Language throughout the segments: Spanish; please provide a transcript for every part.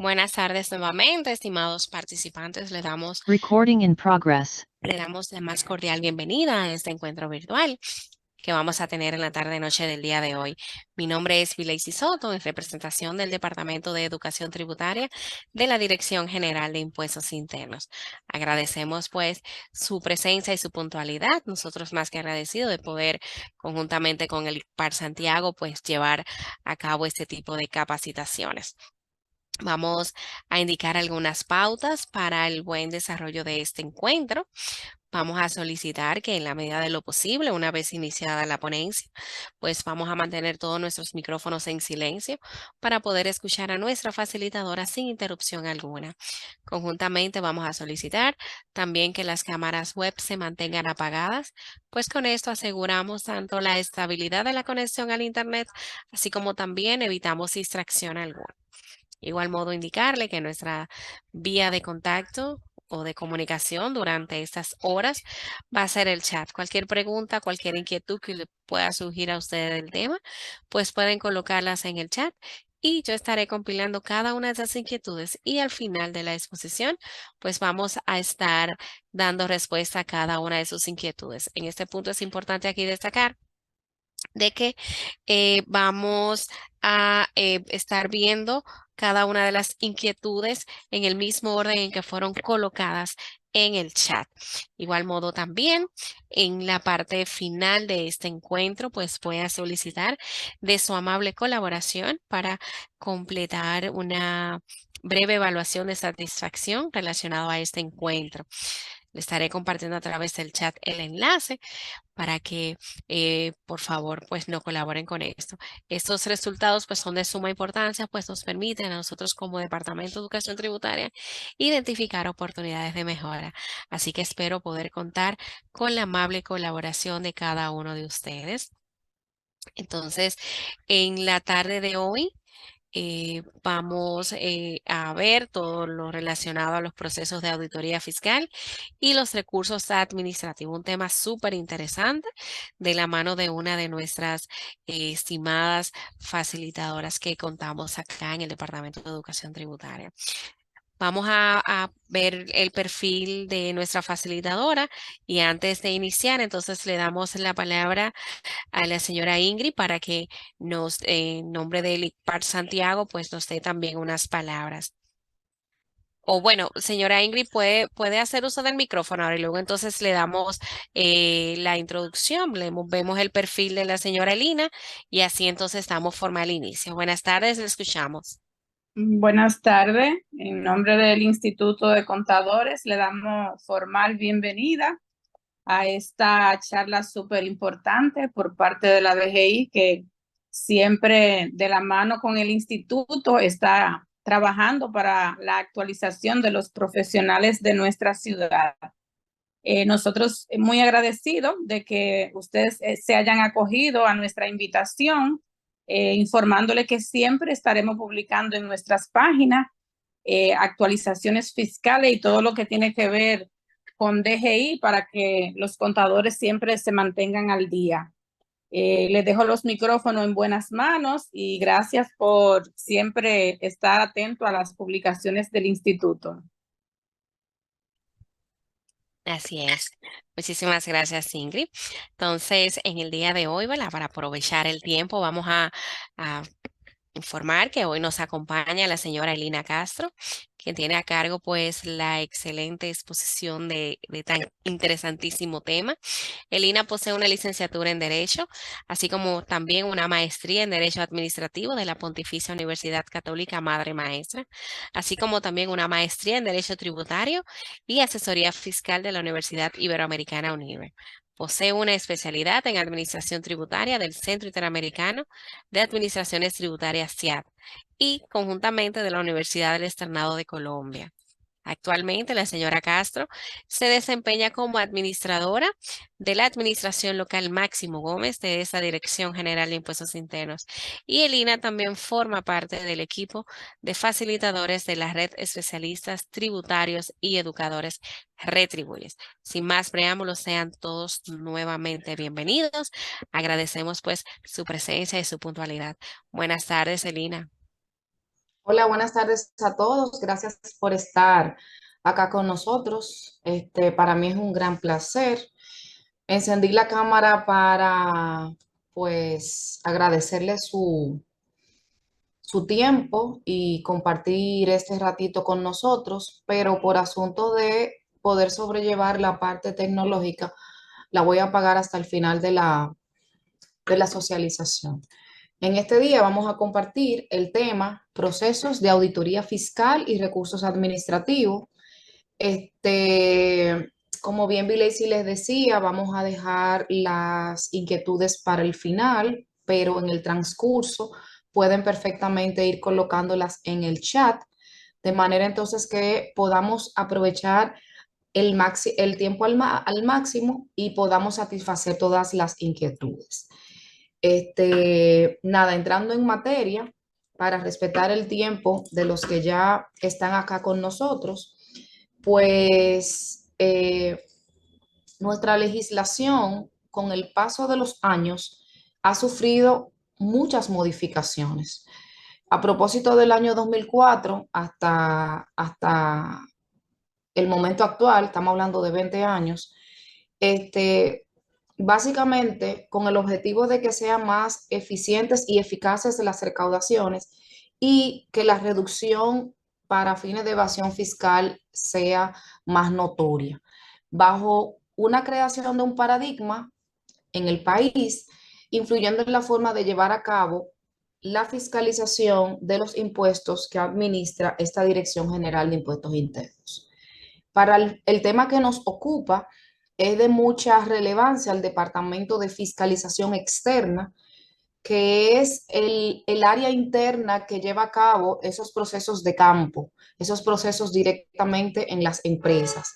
Buenas tardes nuevamente, estimados participantes. Recording in progress. Le damos la más cordial bienvenida a este encuentro virtual que vamos a tener en la tarde-noche del día de hoy. Mi nombre es Vileisi Soto, en representación del Departamento de Educación Tributaria de la Dirección General de Impuestos Internos. Agradecemos pues su presencia y su puntualidad. Nosotros más que agradecidos de poder, conjuntamente con el PAR Santiago, pues llevar a cabo este tipo de capacitaciones. Vamos a indicar algunas pautas para el buen desarrollo de este encuentro. Vamos a solicitar que en la medida de lo posible, una vez iniciada la ponencia, pues vamos a mantener todos nuestros micrófonos en silencio para poder escuchar a nuestra facilitadora sin interrupción alguna. Conjuntamente vamos a solicitar también que las cámaras web se mantengan apagadas, pues con esto aseguramos tanto la estabilidad de la conexión al Internet, así como también evitamos distracción alguna. Igual modo indicarle que nuestra vía de contacto o de comunicación durante estas horas va a ser el chat. Cualquier pregunta, cualquier inquietud que le pueda surgir a usted del tema, pues pueden colocarlas en el chat y yo estaré compilando cada una de esas inquietudes y al final de la exposición, pues vamos a estar dando respuesta a cada una de sus inquietudes. En este punto es importante aquí destacar de que vamos a estar viendo cada una de las inquietudes en el mismo orden en que fueron colocadas en el chat. Igual modo también en la parte final de este encuentro, pues voy a solicitar de su amable colaboración para completar una breve evaluación de satisfacción relacionado a este encuentro. Le estaré compartiendo a través del chat el enlace para que por favor pues no colaboren con esto. Estos resultados pues son de suma importancia, pues nos permiten a nosotros como Departamento de Educación Tributaria identificar oportunidades de mejora. Así que espero poder contar con la amable colaboración de cada uno de ustedes. Entonces, en la tarde de hoy vamos a ver todo lo relacionado a los procesos de auditoría fiscal y los recursos administrativos, un tema súper interesante de la mano de una de nuestras estimadas facilitadoras que contamos acá en el Departamento de Educación Tributaria. Vamos a ver el perfil de nuestra facilitadora y antes de iniciar, entonces le damos la palabra a la señora Ingrid para que nos, en nombre del ICPAR Santiago, pues nos dé también unas palabras. O bueno, señora Ingrid, puede hacer uso del micrófono ahora y luego entonces le damos la introducción, vemos el perfil de la señora Elina y así entonces damos formal inicio. Buenas tardes, le escuchamos. Buenas tardes. En nombre del Instituto de Contadores, le damos formal bienvenida a esta charla súper importante por parte de la DGI, que siempre de la mano con el instituto está trabajando para la actualización de los profesionales de nuestra ciudad. Nosotros muy agradecidos de que ustedes se hayan acogido a nuestra invitación, informándole que siempre estaremos publicando en nuestras páginas actualizaciones fiscales y todo lo que tiene que ver con DGI para que los contadores siempre se mantengan al día. Les dejo los micrófonos en buenas manos y gracias por siempre estar atento a las publicaciones del instituto. Así es. Muchísimas gracias, Ingrid. Entonces, en el día de hoy, ¿verdad? Para aprovechar el tiempo, vamos a informar que hoy nos acompaña la señora Elina Castro, quien tiene a cargo pues la excelente exposición de tan interesantísimo tema. Elina posee una licenciatura en Derecho, así como también una maestría en Derecho Administrativo de la Pontificia Universidad Católica Madre Maestra, así como también una maestría en Derecho Tributario y Asesoría Fiscal de la Universidad Iberoamericana UNIBE. Posee una especialidad en Administración Tributaria del Centro Interamericano de Administraciones Tributarias CIAT y conjuntamente de la Universidad del Externado de Colombia. Actualmente, la señora Castro se desempeña como administradora de la Administración Local Máximo Gómez de esa Dirección General de Impuestos Internos. Y Elina también forma parte del equipo de facilitadores de la red especialistas tributarios y educadores Retribuyes. Sin más preámbulos, sean todos nuevamente bienvenidos. Agradecemos pues su presencia y su puntualidad. Buenas tardes, Elina. Hola, buenas tardes a todos. Gracias por estar acá con nosotros. Para mí es un gran placer. Encendí la cámara para, pues, agradecerle su tiempo y compartir este ratito con nosotros, pero por asunto de poder sobrellevar la parte tecnológica, la voy a apagar hasta el final de la socialización. En este día vamos a compartir el tema procesos de auditoría fiscal y recursos administrativos. Este, como bien Bileisi les decía, vamos a dejar las inquietudes para el final, pero en el transcurso pueden perfectamente ir colocándolas en el chat, de manera entonces que podamos aprovechar el tiempo al máximo y podamos satisfacer todas las inquietudes. Nada, entrando en materia, para respetar el tiempo de los que ya están acá con nosotros, pues nuestra legislación con el paso de los años ha sufrido muchas modificaciones. A propósito del año 2004 hasta el momento actual, estamos hablando de 20 años, básicamente con el objetivo de que sean más eficientes y eficaces las recaudaciones y que la reducción para fines de evasión fiscal sea más notoria. Bajo una creación de un paradigma en el país, influyendo en la forma de llevar a cabo la fiscalización de los impuestos que administra esta Dirección General de Impuestos Internos. Para el tema que nos ocupa, es de mucha relevancia el Departamento de Fiscalización Externa, que es el área interna que lleva a cabo esos procesos de campo, esos procesos directamente en las empresas,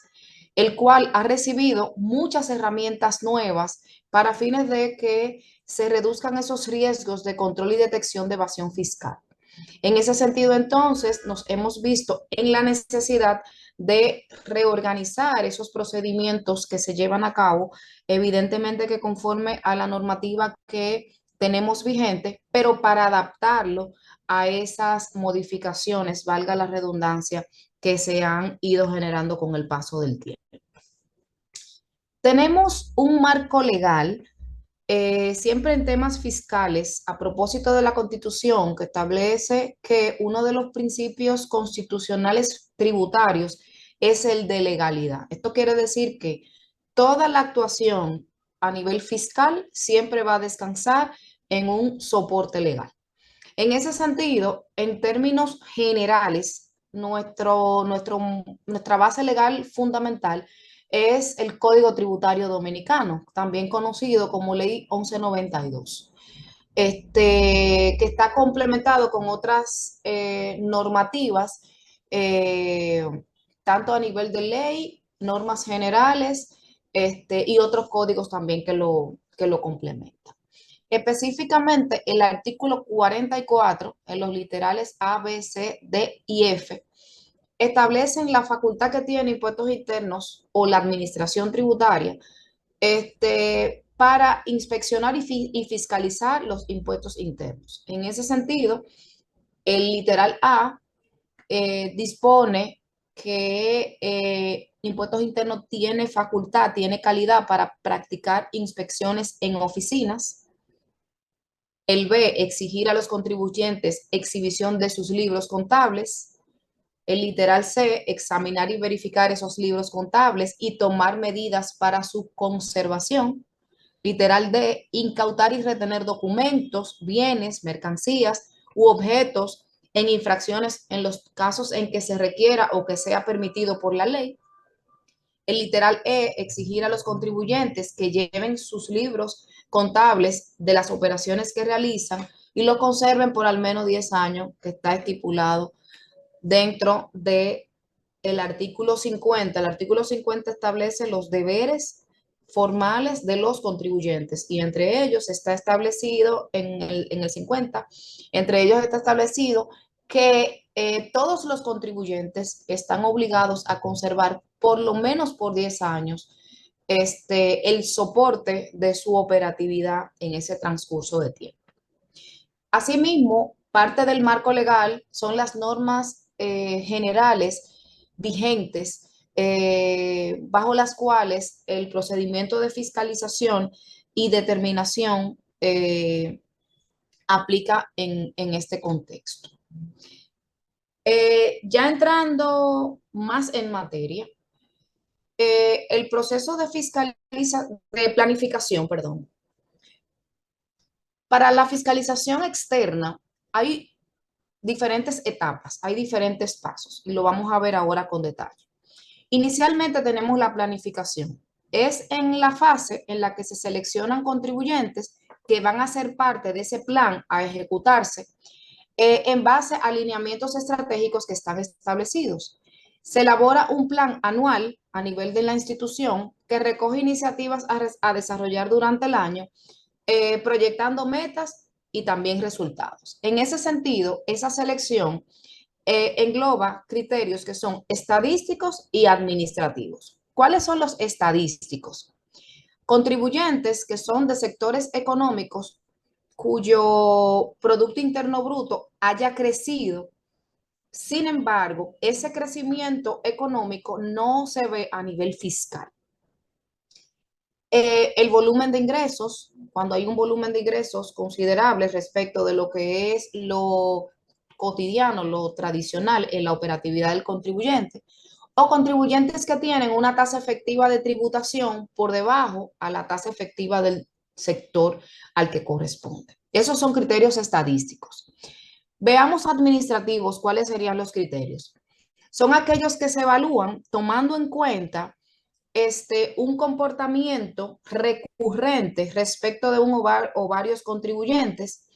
el cual ha recibido muchas herramientas nuevas para fines de que se reduzcan esos riesgos de control y detección de evasión fiscal. En ese sentido, entonces, nos hemos visto en la necesidad de reorganizar esos procedimientos que se llevan a cabo, evidentemente que conforme a la normativa que tenemos vigente, pero para adaptarlo a esas modificaciones, valga la redundancia, que se han ido generando con el paso del tiempo. Tenemos un marco legal siempre en temas fiscales, a propósito de la Constitución, que establece que uno de los principios constitucionales tributarios es el de legalidad. Esto quiere decir que toda la actuación a nivel fiscal siempre va a descansar en un soporte legal. En ese sentido, en términos generales, nuestra base legal fundamental es el Código Tributario Dominicano, también conocido como Ley 1192, que está complementado con otras normativas, eh, tanto a nivel de ley, normas generales, y otros códigos también que lo complementan. Específicamente, el artículo 44, en los literales A, B, C, D y F, establecen la facultad que tiene impuestos internos o la administración tributaria para inspeccionar y fiscalizar los impuestos internos. En ese sentido, el literal A dispone que impuestos internos tiene facultad, tiene calidad para practicar inspecciones en oficinas. El B, exigir a los contribuyentes exhibición de sus libros contables. El literal C, examinar y verificar esos libros contables y tomar medidas para su conservación. Literal D, incautar y retener documentos, bienes, mercancías u objetos en infracciones en los casos en que se requiera o que sea permitido por la ley. El literal E, exigir a los contribuyentes que lleven sus libros contables de las operaciones que realizan y lo conserven por al menos 10 años, que está estipulado dentro de el artículo 50. El artículo 50 establece los deberes formales de los contribuyentes y entre ellos está establecido en el 50, entre ellos está establecido que todos los contribuyentes están obligados a conservar por lo menos por 10 años el soporte de su operatividad en ese transcurso de tiempo. Asimismo, parte del marco legal son las normas generales vigentes bajo las cuales el procedimiento de fiscalización y determinación aplica en este contexto. Ya entrando más en materia, el proceso de planificación, perdón. Para la fiscalización externa hay diferentes etapas, hay diferentes pasos y lo vamos a ver ahora con detalle. Inicialmente tenemos la planificación. Es en la fase en la que se seleccionan contribuyentes que van a ser parte de ese plan a ejecutarse en base a alineamientos estratégicos que están establecidos. Se elabora un plan anual a nivel de la institución que recoge iniciativas a desarrollar durante el año, proyectando metas y también resultados. En ese sentido, esa selección engloba criterios que son estadísticos y administrativos. ¿Cuáles son los estadísticos? Contribuyentes que son de sectores económicos cuyo Producto Interno Bruto haya crecido. Sin embargo, ese crecimiento económico no se ve a nivel fiscal. El volumen de ingresos, cuando hay un volumen de ingresos considerable respecto de lo que es lo cotidiano, lo tradicional en la operatividad del contribuyente, o contribuyentes que tienen una tasa efectiva de tributación por debajo a la tasa efectiva del sector al que corresponde. Esos son criterios estadísticos. Veamos administrativos, ¿cuáles serían los criterios? Son aquellos que se evalúan tomando en cuenta un comportamiento recurrente respecto de un o varios contribuyentes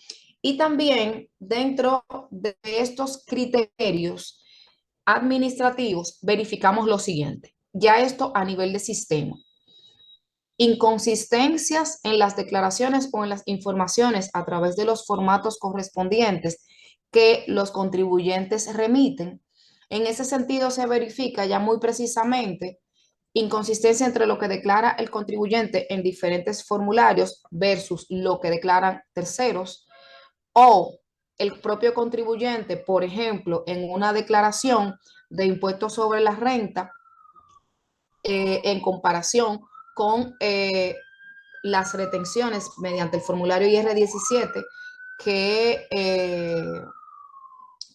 y también dentro de estos criterios administrativos verificamos lo siguiente, ya esto a nivel de sistema. Inconsistencias en las declaraciones o en las informaciones a través de los formatos correspondientes que los contribuyentes remiten. En ese sentido se verifica ya muy precisamente inconsistencia entre lo que declara el contribuyente en diferentes formularios versus lo que declaran terceros, o el propio contribuyente, por ejemplo, en una declaración de impuestos sobre la renta, en comparación con las retenciones mediante el formulario IR17 que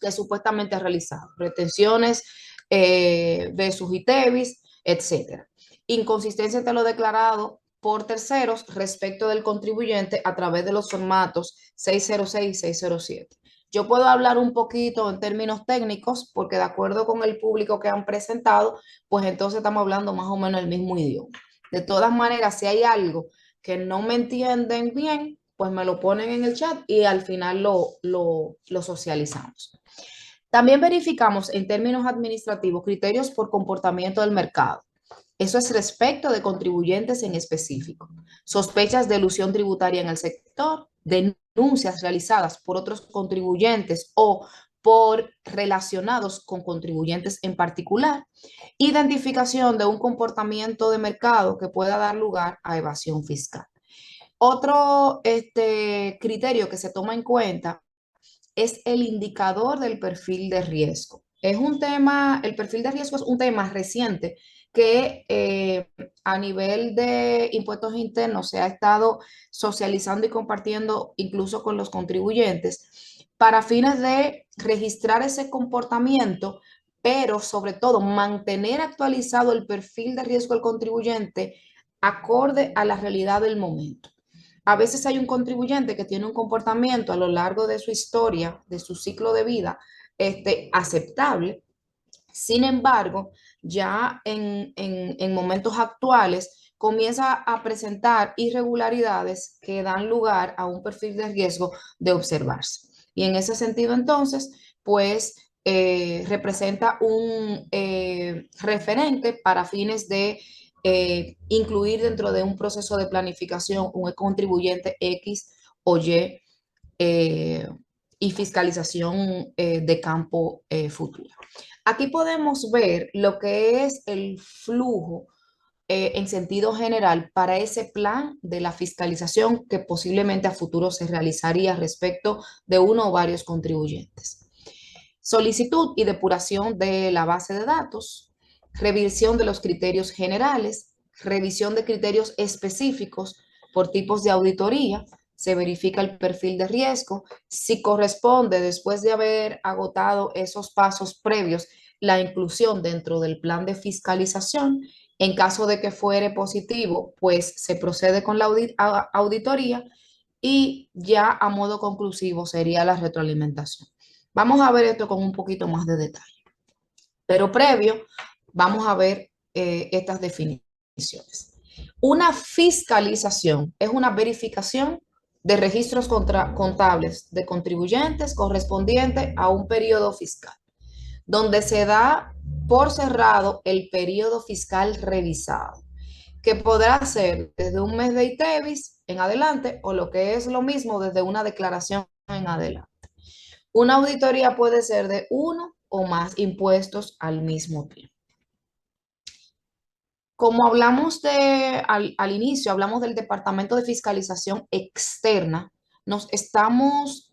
supuestamente ha realizado. Retenciones versus ITEVIS, etcétera. Inconsistencia entre lo declarado por terceros respecto del contribuyente a través de los formatos 606 y 607. Yo puedo hablar un poquito en términos técnicos porque de acuerdo con el público que han presentado, pues entonces estamos hablando más o menos el mismo idioma. De todas maneras, si hay algo que no me entienden bien, pues me lo ponen en el chat y al final lo socializamos. También verificamos en términos administrativos criterios por comportamiento del mercado. Eso es respecto de contribuyentes en específico. Sospechas de elusión tributaria en el sector, denuncias realizadas por otros contribuyentes o por relacionados con contribuyentes en particular, identificación de un comportamiento de mercado que pueda dar lugar a evasión fiscal. Otro criterio que se toma en cuenta es el indicador del perfil de riesgo. Es un tema, el perfil de riesgo es un tema reciente que a nivel de impuestos internos se ha estado socializando y compartiendo incluso con los contribuyentes para fines de registrar ese comportamiento, pero sobre todo mantener actualizado el perfil de riesgo del contribuyente acorde a la realidad del momento. A veces hay un contribuyente que tiene un comportamiento a lo largo de su historia, de su ciclo de vida, aceptable. Sin embargo, ya en momentos actuales comienza a presentar irregularidades que dan lugar a un perfil de riesgo de observarse. Y en ese sentido, entonces, pues representa un referente para fines de incluir dentro de un proceso de planificación un contribuyente X o Y y fiscalización de campo futura. Aquí podemos ver lo que es el flujo en sentido general para ese plan de la fiscalización que posiblemente a futuro se realizaría respecto de uno o varios contribuyentes. Solicitud y depuración de la base de datos, revisión de los criterios generales, revisión de criterios específicos por tipos de auditoría, se verifica el perfil de riesgo, si corresponde después de haber agotado esos pasos previos, la inclusión dentro del plan de fiscalización. En caso de que fuere positivo, pues se procede con la auditoría y ya a modo conclusivo sería la retroalimentación. Vamos a ver esto con un poquito más de detalle, pero previo vamos a ver estas definiciones. Una fiscalización es una verificación de registros contables de contribuyentes correspondiente a un periodo fiscal, donde se da por cerrado el periodo fiscal revisado, que podrá ser desde un mes de ITEVIS en adelante o lo que es lo mismo desde una declaración en adelante. Una auditoría puede ser de uno o más impuestos al mismo tiempo. Como hablamos al inicio, hablamos del Departamento de Fiscalización Externa, nos estamos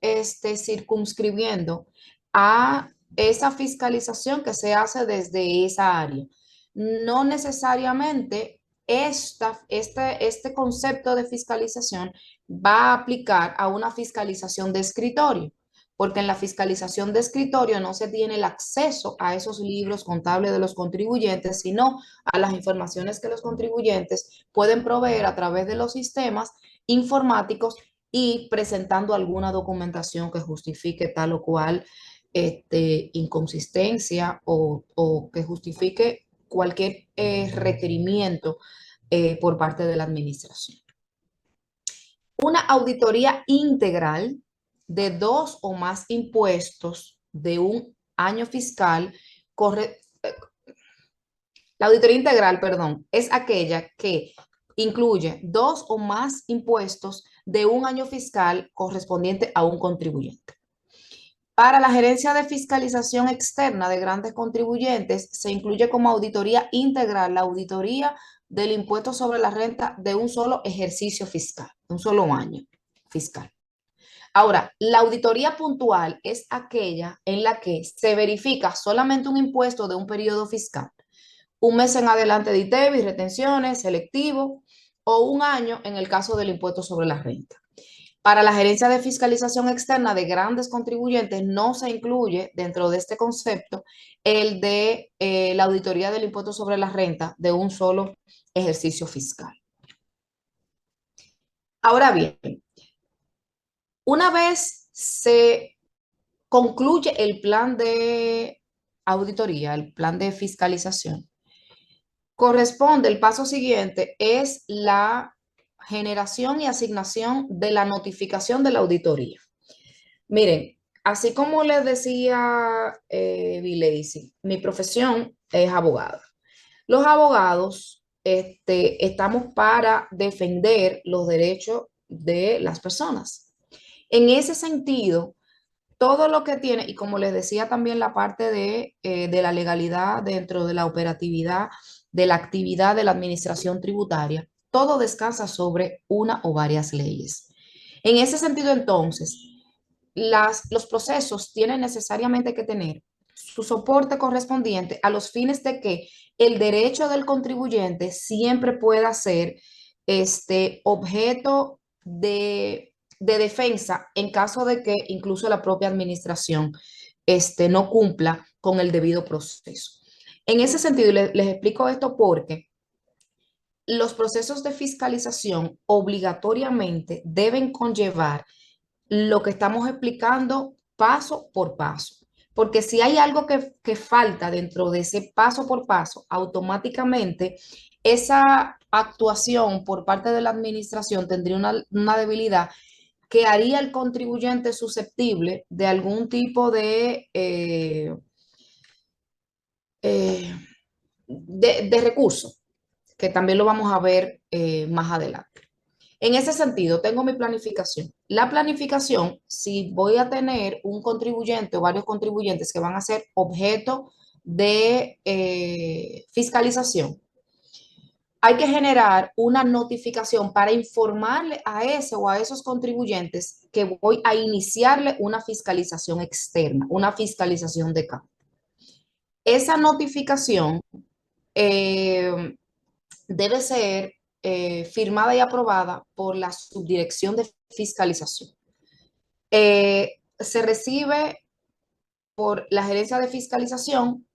circunscribiendo a esa fiscalización que se hace desde esa área. No necesariamente este concepto de fiscalización va a aplicar a una fiscalización de escritorio, porque en la fiscalización de escritorio no se tiene el acceso a esos libros contables de los contribuyentes, sino a las informaciones que los contribuyentes pueden proveer a través de los sistemas informáticos y presentando alguna documentación que justifique tal o cual inconsistencia o que justifique cualquier requerimiento por parte de la administración. Una auditoría integral de 2 o más impuestos de un año fiscal la auditoría integral, perdón, es aquella que incluye 2 o más impuestos de un año fiscal correspondiente a un contribuyente. Para la gerencia de fiscalización externa de grandes contribuyentes, se incluye como auditoría integral la auditoría del impuesto sobre la renta de un solo ejercicio fiscal, de un solo año fiscal. Ahora, la auditoría puntual es aquella en la que se verifica solamente un impuesto de un periodo fiscal, un mes en adelante de ITEVIS, retenciones, selectivo, o un año en el caso del impuesto sobre la renta. Para la gerencia de fiscalización externa de grandes contribuyentes no se incluye dentro de este concepto el de la auditoría del impuesto sobre la renta de un solo ejercicio fiscal. Ahora bien, una vez se concluye el plan de auditoría, el plan de fiscalización, corresponde, el paso siguiente es la generación y asignación de la notificación de la auditoría. Miren, así como les decía Vileisi, mi profesión es abogada. Los abogados estamos para defender los derechos de las personas. En ese sentido, todo lo que tiene, y como les decía también la parte de la legalidad dentro de la operatividad de la actividad de la administración tributaria, todo descansa sobre una o varias leyes. En ese sentido, entonces, los procesos tienen necesariamente que tener su soporte correspondiente a los fines de que el derecho del contribuyente siempre pueda ser objeto de defensa en caso de que incluso la propia administración no cumpla con el debido proceso. En ese sentido, les explico esto porque los procesos de fiscalización obligatoriamente deben conllevar lo que estamos explicando paso por paso. Porque si hay algo que falta dentro de ese paso por paso, automáticamente esa actuación por parte de la administración tendría una debilidad que haría al contribuyente susceptible de algún tipo de recurso, que también lo vamos a ver más adelante. En ese sentido, tengo mi planificación. La planificación, si voy a tener un contribuyente o varios contribuyentes que van a ser objeto de fiscalización, hay que generar una notificación para informarle a ese o a esos contribuyentes que voy a iniciarle una fiscalización externa, una fiscalización de campo. Esa notificación debe ser firmada y aprobada por la Subdirección de Fiscalización. Se recibe por la Gerencia de Fiscalización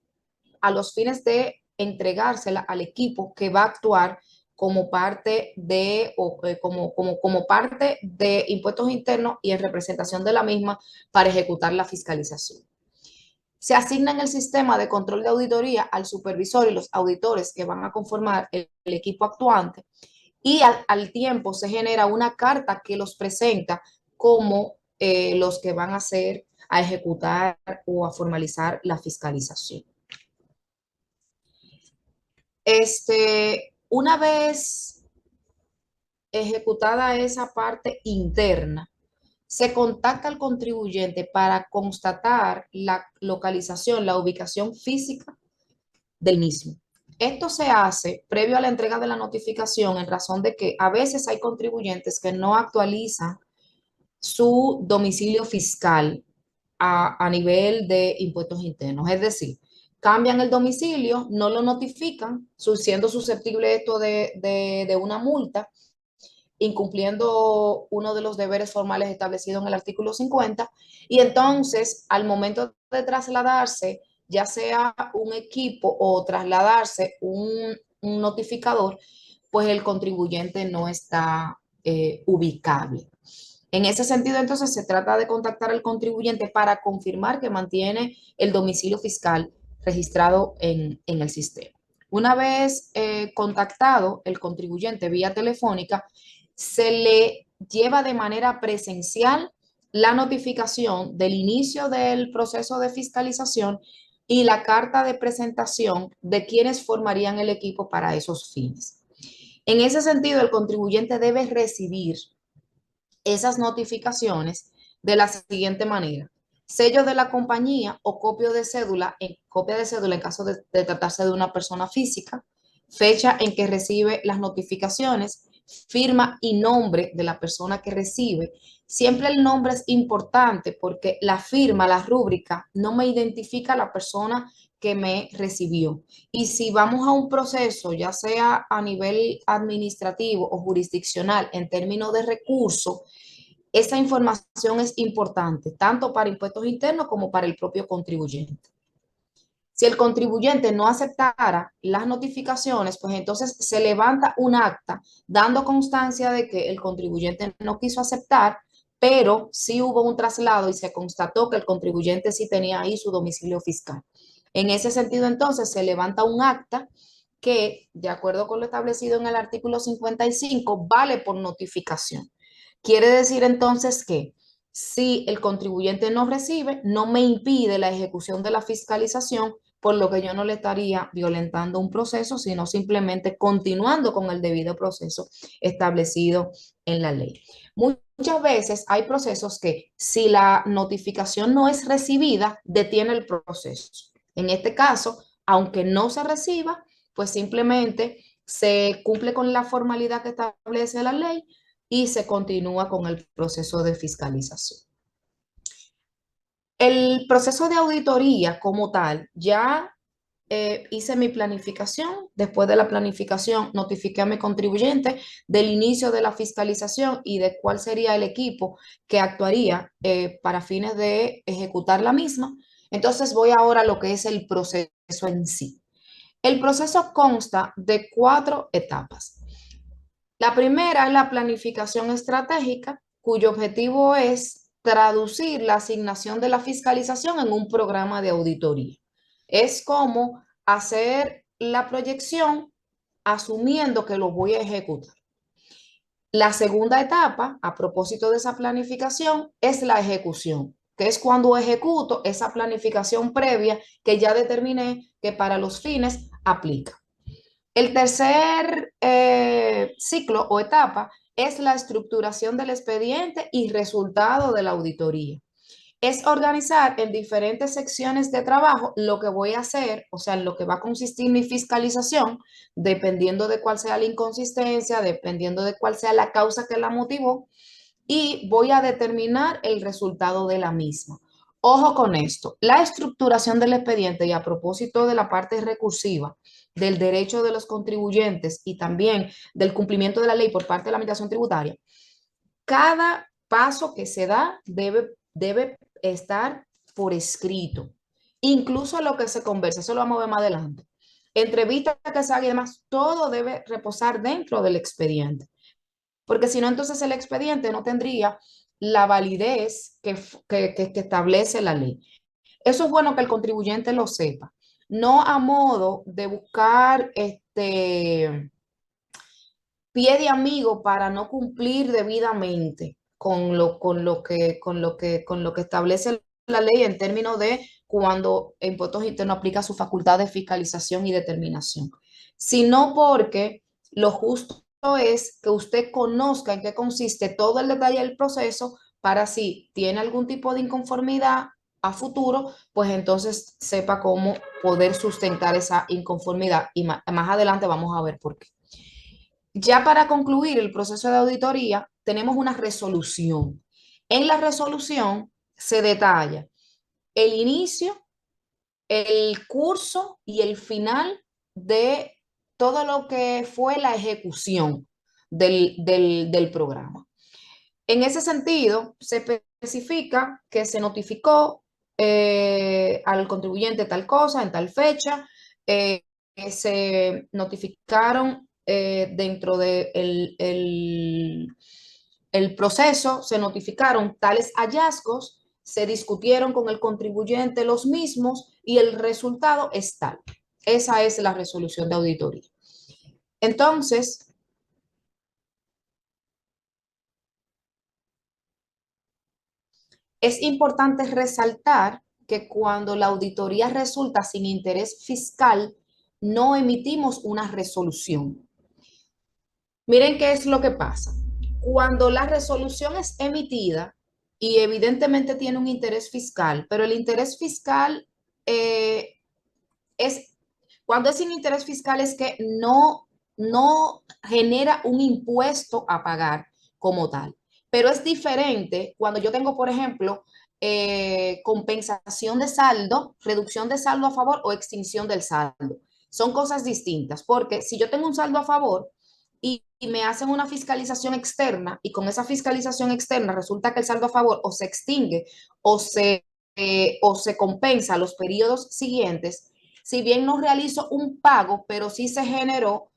a los fines de entregársela al equipo que va a actuar como parte de, como parte de impuestos internos y en representación de la misma para ejecutar la fiscalización. Se asigna en el sistema de control de auditoría al supervisor y los auditores que van a conformar el equipo actuante, y al tiempo se genera una carta que los presenta como los que van a ejecutar o a formalizar la fiscalización. Una vez ejecutada esa parte interna, se contacta al contribuyente para constatar la localización, la ubicación física del mismo. Esto se hace previo a la entrega de la notificación en razón de que a veces hay contribuyentes que no actualizan su domicilio fiscal a nivel de impuestos internos. Es decir, cambian el domicilio, no lo notifican, siendo susceptible esto de una multa, incumpliendo uno de los deberes formales establecidos en el artículo 50, y entonces al momento de trasladarse, ya sea un equipo o trasladarse un notificador, pues el contribuyente no está ubicable. En ese sentido, entonces, se trata de contactar al contribuyente para confirmar que mantiene el domicilio fiscal registrado en el sistema. Una vez contactado el contribuyente vía telefónica, se le lleva de manera presencial la notificación del inicio del proceso de fiscalización y la carta de presentación de quienes formarían el equipo para esos fines. En ese sentido, el contribuyente debe recibir esas notificaciones de la siguiente manera: sello de la compañía o copia de cédula en caso de tratarse de una persona física, fecha en que recibe las notificaciones, firma y nombre de la persona que recibe. Siempre el nombre es importante porque la firma, la rúbrica, no me identifica a la persona que me recibió. Y si vamos a un proceso, ya sea a nivel administrativo o jurisdiccional, en términos de recursos, esa información es importante, tanto para impuestos internos como para el propio contribuyente. Si el contribuyente no aceptara las notificaciones, pues entonces se levanta un acta dando constancia de que el contribuyente no quiso aceptar, pero sí hubo un traslado y se constató que el contribuyente sí tenía ahí su domicilio fiscal. En ese sentido, entonces, se levanta un acta que, de acuerdo con lo establecido en el artículo 55, vale por notificación. Quiere decir entonces que si el contribuyente no recibe, no me impide la ejecución de la fiscalización, por lo que yo no le estaría violentando un proceso, sino simplemente continuando con el debido proceso establecido en la ley. Muchas veces hay procesos que, si la notificación no es recibida, detiene el proceso. En este caso, aunque no se reciba, pues simplemente se cumple con la formalidad que establece la ley y se continúa con el proceso de fiscalización. El proceso de auditoría como tal, ya hice mi planificación. Después de la planificación, notifiqué a mi contribuyente del inicio de la fiscalización y de cuál sería el equipo que actuaría para fines de ejecutar la misma. Entonces voy ahora a lo que es el proceso en sí. El proceso consta de 4 etapas. La primera es la planificación estratégica, cuyo objetivo es traducir la asignación de la fiscalización en un programa de auditoría. Es como hacer la proyección asumiendo que lo voy a ejecutar. La segunda etapa, a propósito de esa planificación, es la ejecución, que es cuando ejecuto esa planificación previa que ya determiné que para los fines aplica. El tercer ciclo o etapa es la estructuración del expediente y resultado de la auditoría. es organizar en diferentes secciones de trabajo lo que voy a hacer, o sea, en lo que va a consistir mi fiscalización, dependiendo de cuál sea la inconsistencia, dependiendo de cuál sea la causa que la motivó, y voy a determinar el resultado de la misma. Ojo con esto, la estructuración del expediente y a propósito de la parte recursiva del derecho de los contribuyentes y también del cumplimiento de la ley por parte de la Administración Tributaria, cada paso que se da debe estar por escrito, incluso lo que se conversa, eso lo vamos a ver más adelante. Entrevistas que se hagan y demás, todo debe reposar dentro del expediente, porque si no, entonces el expediente no tendría la validez que establece la ley. Eso es bueno que el contribuyente lo sepa, no a modo de buscar pie de amigo para no cumplir debidamente con lo que establece la ley en términos de cuando Impuestos Internos aplica su facultad de fiscalización y determinación, sino porque lo justo es que usted conozca en qué consiste todo el detalle del proceso para si tiene algún tipo de inconformidad a futuro, pues entonces sepa cómo poder sustentar esa inconformidad y más adelante vamos a ver por qué. Ya para concluir el proceso de auditoría, tenemos una resolución. En la resolución se detalla el inicio, el curso y el final de todo lo que fue la ejecución del programa. En ese sentido, se especifica que se notificó al contribuyente tal cosa en tal fecha, que se notificaron dentro del el proceso, se notificaron tales hallazgos, se discutieron con el contribuyente los mismos y el resultado es tal. Esa es la resolución de auditoría. Entonces, es importante resaltar que cuando la auditoría resulta sin interés fiscal, no emitimos una resolución. Miren qué es lo que pasa. Cuando la resolución es emitida y evidentemente tiene un interés fiscal, pero el interés fiscal es, cuando es sin interés fiscal es que no genera un impuesto a pagar como tal. Pero es diferente cuando yo tengo, por ejemplo, compensación de saldo, reducción de saldo a favor o extinción del saldo. Son cosas distintas, porque si yo tengo un saldo a favor y me hacen una fiscalización externa y con esa fiscalización externa resulta que el saldo a favor o se extingue o se compensa los periodos siguientes, si bien no realizo un pago, pero sí se generó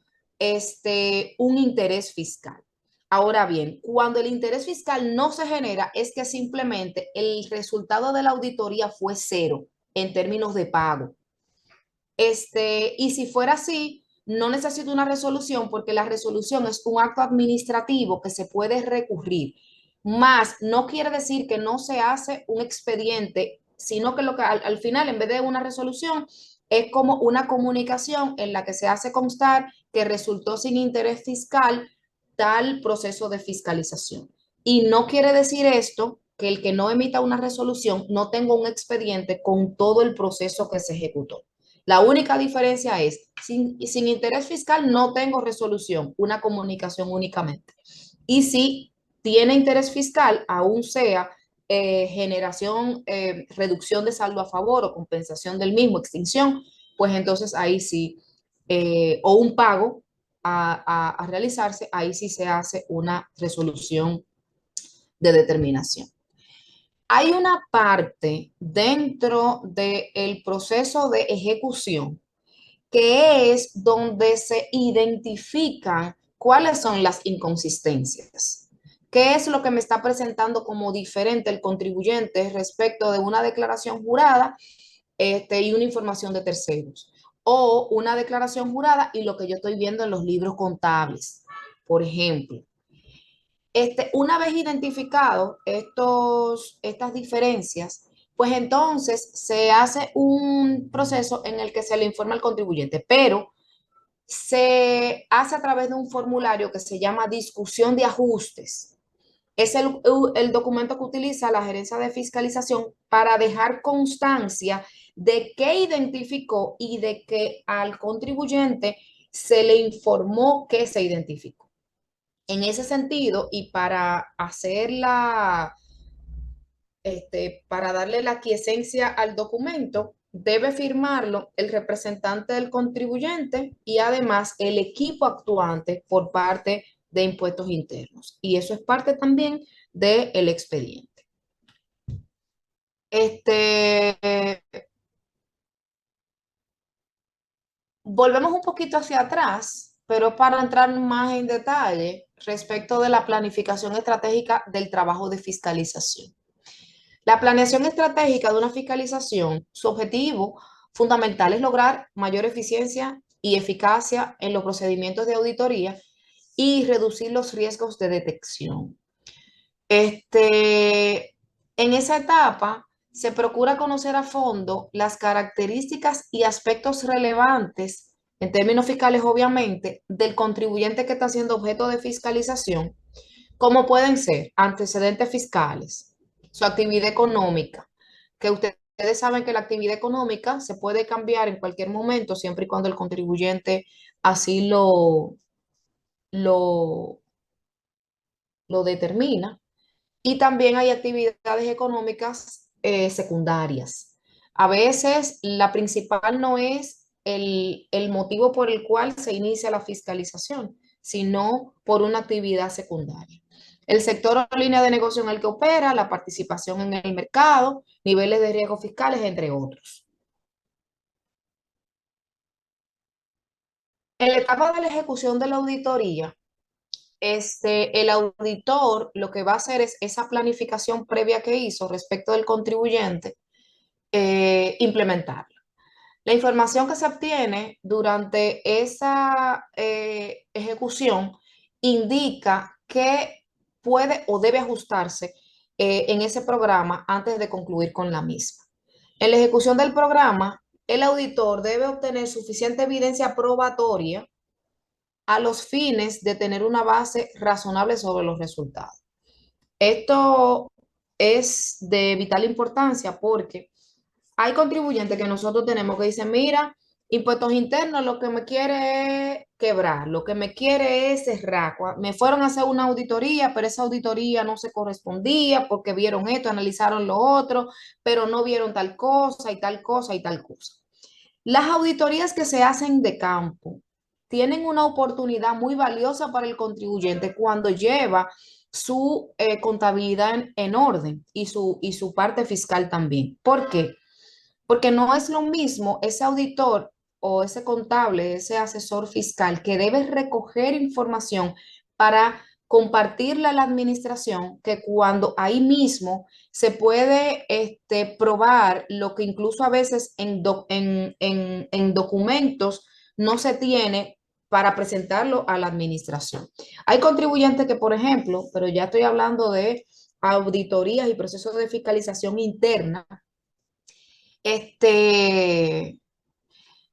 un interés fiscal. Ahora bien, cuando el interés fiscal no se genera, es que simplemente el resultado de la auditoría fue cero en términos de pago. Y si fuera así, no necesito una resolución porque la resolución es un acto administrativo que se puede recurrir. Más no quiere decir que no se hace un expediente, sino que lo que al final, en vez de una resolución, es como una comunicación en la que se hace constar que resultó sin interés fiscal tal proceso de fiscalización. Y no quiere decir esto que el que no emita una resolución no tenga un expediente con todo el proceso que se ejecutó. La única diferencia es, sin interés fiscal no tengo resolución, una comunicación únicamente. Y si tiene interés fiscal, aún sea generación, reducción de saldo a favor o compensación del mismo, extinción, pues entonces ahí sí, o un pago a realizarse, ahí sí se hace una resolución de determinación. Hay una parte dentro del proceso de ejecución que es donde se identifican cuáles son las inconsistencias. ¿Qué es lo que me está presentando como diferente el contribuyente respecto de una declaración jurada y una información de terceros? O una declaración jurada y lo que yo estoy viendo en los libros contables. Por ejemplo, una vez identificado estas diferencias, pues entonces se hace un proceso en el que se le informa al contribuyente, pero se hace a través de un formulario que se llama discusión de ajustes. Es el documento que utiliza la gerencia de fiscalización para dejar constancia de qué identificó y de que al contribuyente se le informó que se identificó. En ese sentido, y para para darle la quiesencia al documento, debe firmarlo el representante del contribuyente y además el equipo actuante por parte de impuestos internos. Y eso es parte también del expediente. Volvemos un poquito hacia atrás, pero para entrar más en detalle respecto de la planificación estratégica del trabajo de fiscalización. La planeación estratégica de una fiscalización, su objetivo fundamental es lograr mayor eficiencia y eficacia en los procedimientos de auditoría y reducir los riesgos de detección. En esa etapa se procura conocer a fondo las características y aspectos relevantes, en términos fiscales obviamente, del contribuyente que está siendo objeto de fiscalización, como pueden ser antecedentes fiscales, su actividad económica, que ustedes saben que la actividad económica se puede cambiar en cualquier momento, siempre y cuando el contribuyente así lo, lo determina. Y también hay actividades económicas secundarias. A veces la principal no es el motivo por el cual se inicia la fiscalización, sino por una actividad secundaria. El sector o línea de negocio en el que opera, la participación en el mercado, niveles de riesgo fiscales, entre otros. En la etapa de la ejecución de la auditoría, el auditor lo que va a hacer es esa planificación previa que hizo respecto del contribuyente, implementarla. La información que se obtiene durante esa ejecución indica que puede o debe ajustarse en ese programa antes de concluir con la misma. En la ejecución del programa, el auditor debe obtener suficiente evidencia probatoria a los fines de tener una base razonable sobre los resultados. Esto es de vital importancia porque hay contribuyentes que nosotros tenemos que dicen, mira, impuestos internos lo que me quiere es quebrar, lo que me quiere es cerrar. Me fueron a hacer una auditoría, pero esa auditoría no se correspondía porque vieron esto, analizaron lo otro, pero no vieron tal cosa y tal cosa y tal cosa. Las auditorías que se hacen de campo tienen una oportunidad muy valiosa para el contribuyente cuando lleva su contabilidad en orden y su parte fiscal también. ¿Por qué? Porque no es lo mismo ese auditor o ese contable, ese asesor fiscal que debe recoger información para compartirla a la administración, que cuando ahí mismo se puede probar lo que incluso a veces en documentos no se tiene para presentarlo a la administración. Hay contribuyentes que, por ejemplo, pero ya estoy hablando de auditorías y procesos de fiscalización interna,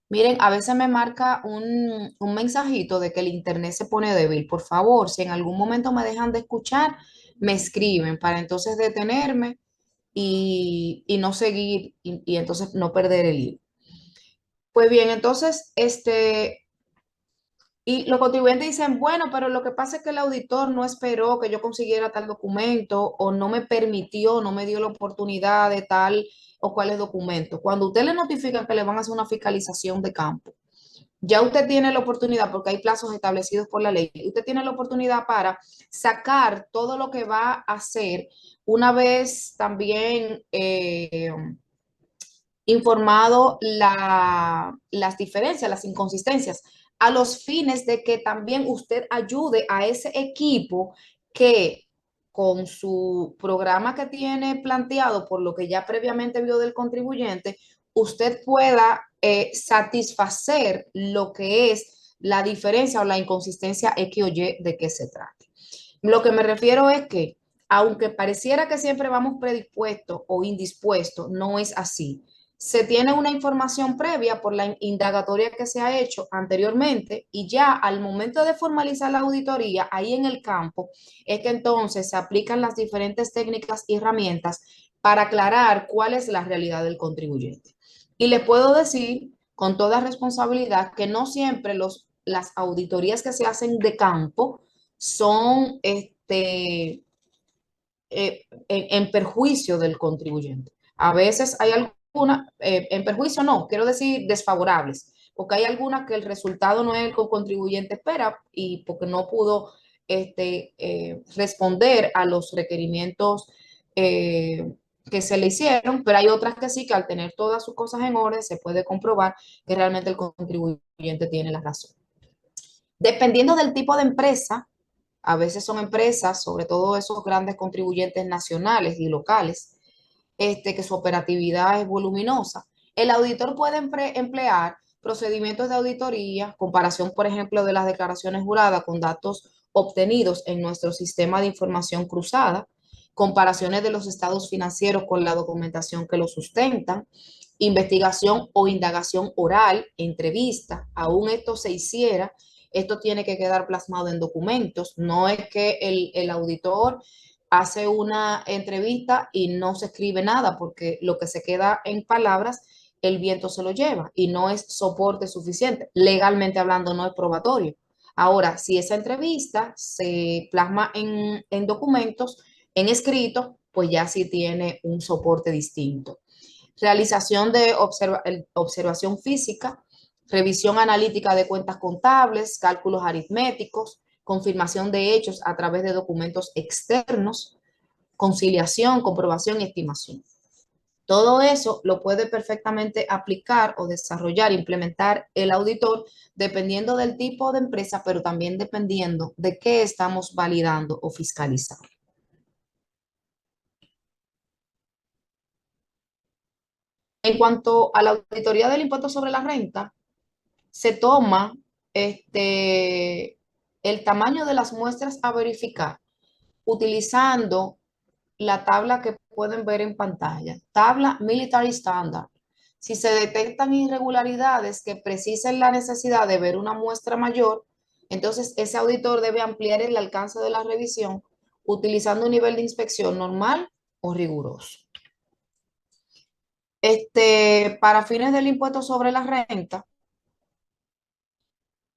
miren, a veces me marca un mensajito de que el internet se pone débil. Por favor, si en algún momento me dejan de escuchar, me escriben para entonces detenerme y no seguir y entonces no perder el hilo. Pues bien, entonces, y los contribuyentes dicen, bueno, pero lo que pasa es que el auditor no esperó que yo consiguiera tal documento o no me permitió, no me dio la oportunidad de tal o cuáles documentos. Cuando usted le notifica que le van a hacer una fiscalización de campo, ya usted tiene la oportunidad, porque hay plazos establecidos por la ley, usted tiene la oportunidad para sacar todo lo que va a hacer una vez también informado las diferencias, las inconsistencias, a los fines de que también usted ayude a ese equipo que con su programa que tiene planteado, por lo que ya previamente vio del contribuyente, usted pueda satisfacer lo que es la diferencia o la inconsistencia X o Y de qué se trata. Lo que me refiero es que, aunque pareciera que siempre vamos predispuestos o indispuestos, no es así. se tiene una información previa por la indagatoria que se ha hecho anteriormente y ya al momento de formalizar la auditoría, ahí en el campo, es que entonces se aplican las diferentes técnicas y herramientas para aclarar cuál es la realidad del contribuyente. Y les puedo decir con toda responsabilidad que no siempre las auditorías que se hacen de campo son en perjuicio del contribuyente. A veces hay algunas, en perjuicio no, quiero decir desfavorables, porque hay algunas que el resultado no es el que el contribuyente espera y porque no pudo responder a los requerimientos que se le hicieron, pero hay otras que sí, que al tener todas sus cosas en orden, se puede comprobar que realmente el contribuyente tiene la razón. Dependiendo del tipo de empresa, a veces son empresas, sobre todo esos grandes contribuyentes nacionales y locales, que su operatividad es voluminosa. El auditor puede emplear procedimientos de auditoría, comparación, por ejemplo, de las declaraciones juradas con datos obtenidos en nuestro sistema de información cruzada, comparaciones de los estados financieros con la documentación que lo sustentan, investigación o indagación oral, entrevista, aún esto se hiciera, esto tiene que quedar plasmado en documentos, no es que el auditor hace una entrevista y no se escribe nada, porque lo que se queda en palabras, el viento se lo lleva y no es soporte suficiente. Legalmente hablando, no es probatorio. Ahora, si esa entrevista se plasma en documentos, en escrito, pues ya sí tiene un soporte distinto. Realización de observación física, revisión analítica de cuentas contables, cálculos aritméticos, confirmación de hechos a través de documentos externos, conciliación, comprobación y estimación. Todo eso lo puede perfectamente aplicar o desarrollar, implementar el auditor dependiendo del tipo de empresa, pero también dependiendo de qué estamos validando o fiscalizando. En cuanto a la auditoría del impuesto sobre la renta, se toma el tamaño de las muestras a verificar utilizando la tabla que pueden ver en pantalla, tabla Military Standard. Si se detectan irregularidades que precisen la necesidad de ver una muestra mayor, entonces ese auditor debe ampliar el alcance de la revisión utilizando un nivel de inspección normal o riguroso. Para fines del impuesto sobre la renta,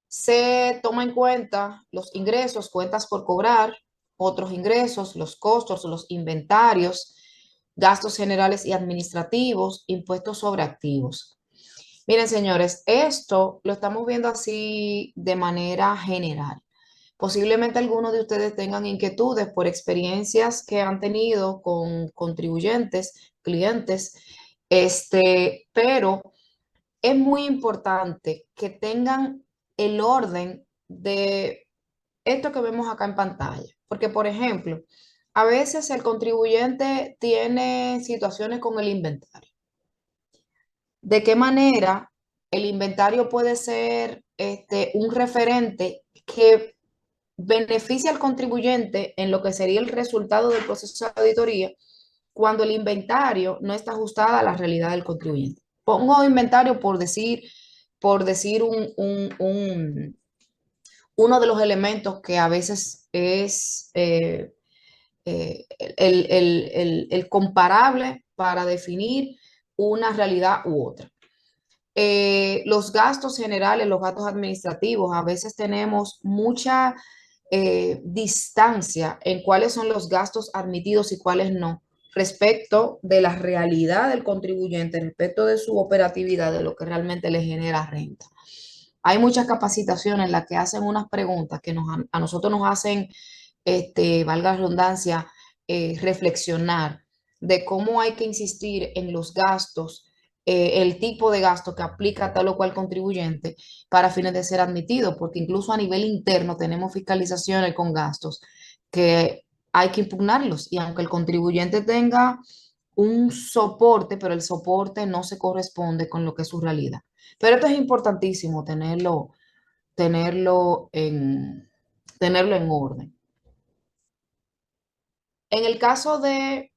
se toma en cuenta los ingresos, cuentas por cobrar, otros ingresos, los costos, los inventarios, gastos generales y administrativos, impuestos sobre activos. Miren, señores, esto lo estamos viendo así de manera general. Posiblemente algunos de ustedes tengan inquietudes por experiencias que han tenido con contribuyentes, clientes, pero es muy importante que tengan el orden de esto que vemos acá en pantalla. Porque, por ejemplo, a veces el contribuyente tiene situaciones con el inventario. ¿De qué manera el inventario puede ser un referente que beneficia al contribuyente en lo que sería el resultado del proceso de auditoría cuando el inventario no está ajustado a la realidad del contribuyente? Pongo inventario por decir uno de los elementos que a veces es el comparable para definir una realidad u otra. Los gastos generales, los gastos administrativos, a veces tenemos mucha distancia en cuáles son los gastos admitidos y cuáles no, respecto de la realidad del contribuyente, respecto de su operatividad, de lo que realmente le genera renta. Hay muchas capacitaciones en las que hacen unas preguntas que a nosotros nos hacen, valga la redundancia, reflexionar de cómo hay que insistir en los gastos, el tipo de gasto que aplica tal o cual contribuyente para fines de ser admitido, porque incluso a nivel interno tenemos fiscalizaciones con gastos que hay que impugnarlos y aunque el contribuyente tenga un soporte, pero el soporte no se corresponde con lo que es su realidad. Pero esto es importantísimo tenerlo en orden. En el caso de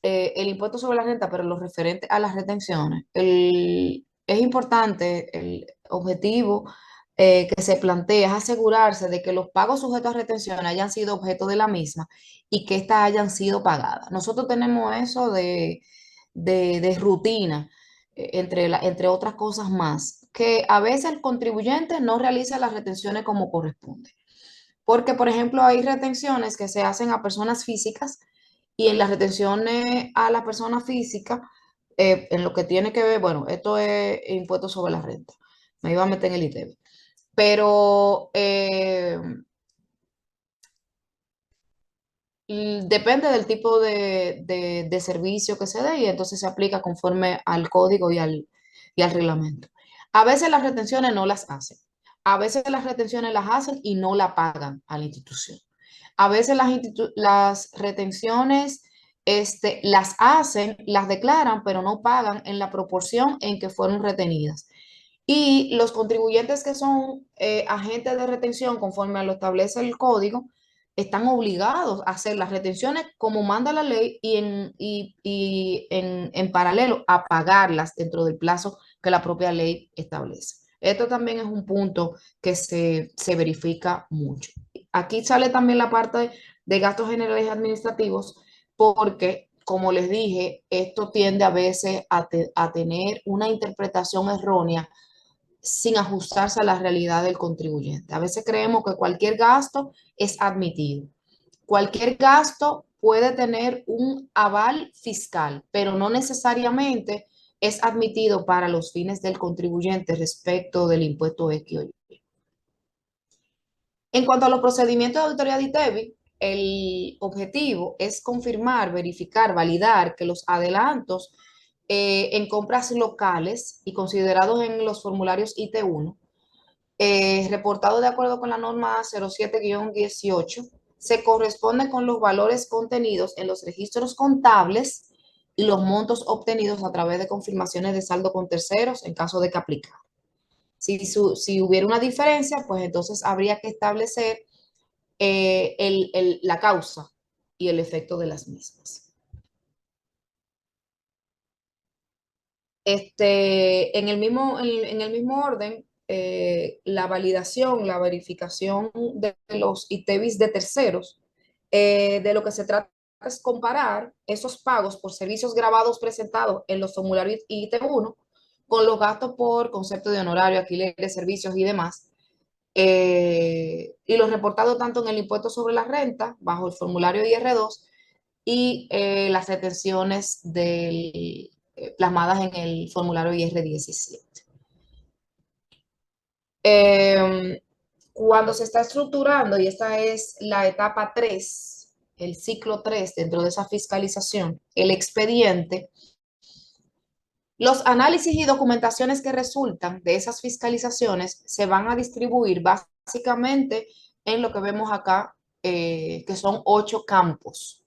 el impuesto sobre la renta, pero lo referente a las retenciones, es importante, el objetivo que se plantea es asegurarse de que los pagos sujetos a retención hayan sido objeto de la misma y que éstas hayan sido pagadas. Nosotros tenemos eso de rutina, entre otras cosas más, que a veces el contribuyente no realiza las retenciones como corresponde. Porque, por ejemplo, hay retenciones que se hacen a personas físicas y en las retenciones a la persona física, en lo que tiene que ver, bueno, esto es impuesto sobre la renta. Me iba a meter en el ITEVE. Pero depende del tipo de servicio que se dé y entonces se aplica conforme al código y al reglamento. A veces las retenciones no las hacen. A veces las retenciones las hacen y no la pagan a la institución. A veces las retenciones las hacen, las declaran, pero no pagan en la proporción en que fueron retenidas. Y los contribuyentes que son agentes de retención, conforme a lo establece el código, están obligados a hacer las retenciones como manda la ley y en paralelo a pagarlas dentro del plazo que la propia ley establece. Esto también es un punto que se verifica mucho. Aquí sale también la parte de gastos generales administrativos porque, como les dije, esto tiende a veces a tener una interpretación errónea sin ajustarse a la realidad del contribuyente. A veces creemos que cualquier gasto es admitido. Cualquier gasto puede tener un aval fiscal, pero no necesariamente es admitido para los fines del contribuyente respecto del impuesto X o Y. En cuanto a los procedimientos de auditoría de ITEVI, el objetivo es confirmar, verificar, validar que los adelantos en compras locales y considerados en los formularios IT1, reportados de acuerdo con la norma 07-18, se corresponden con los valores contenidos en los registros contables y los montos obtenidos a través de confirmaciones de saldo con terceros en caso de que aplicar. Si hubiera una diferencia, pues entonces habría que establecer la causa y el efecto de las mismas. En el mismo orden, la validación, la verificación de los ITEVIs de terceros, de lo que se trata es comparar esos pagos por servicios grabados presentados en los formularios IT1 con los gastos por concepto de honorario, alquiler de servicios y demás, y los reportados tanto en el impuesto sobre la renta, bajo el formulario IR2, y las retenciones plasmadas en el formulario IR17. Cuando se está estructurando, y esta es la etapa 3, el ciclo 3 dentro de esa fiscalización, el expediente, los análisis y documentaciones que resultan de esas fiscalizaciones se van a distribuir básicamente en lo que vemos acá, que son 8 campos.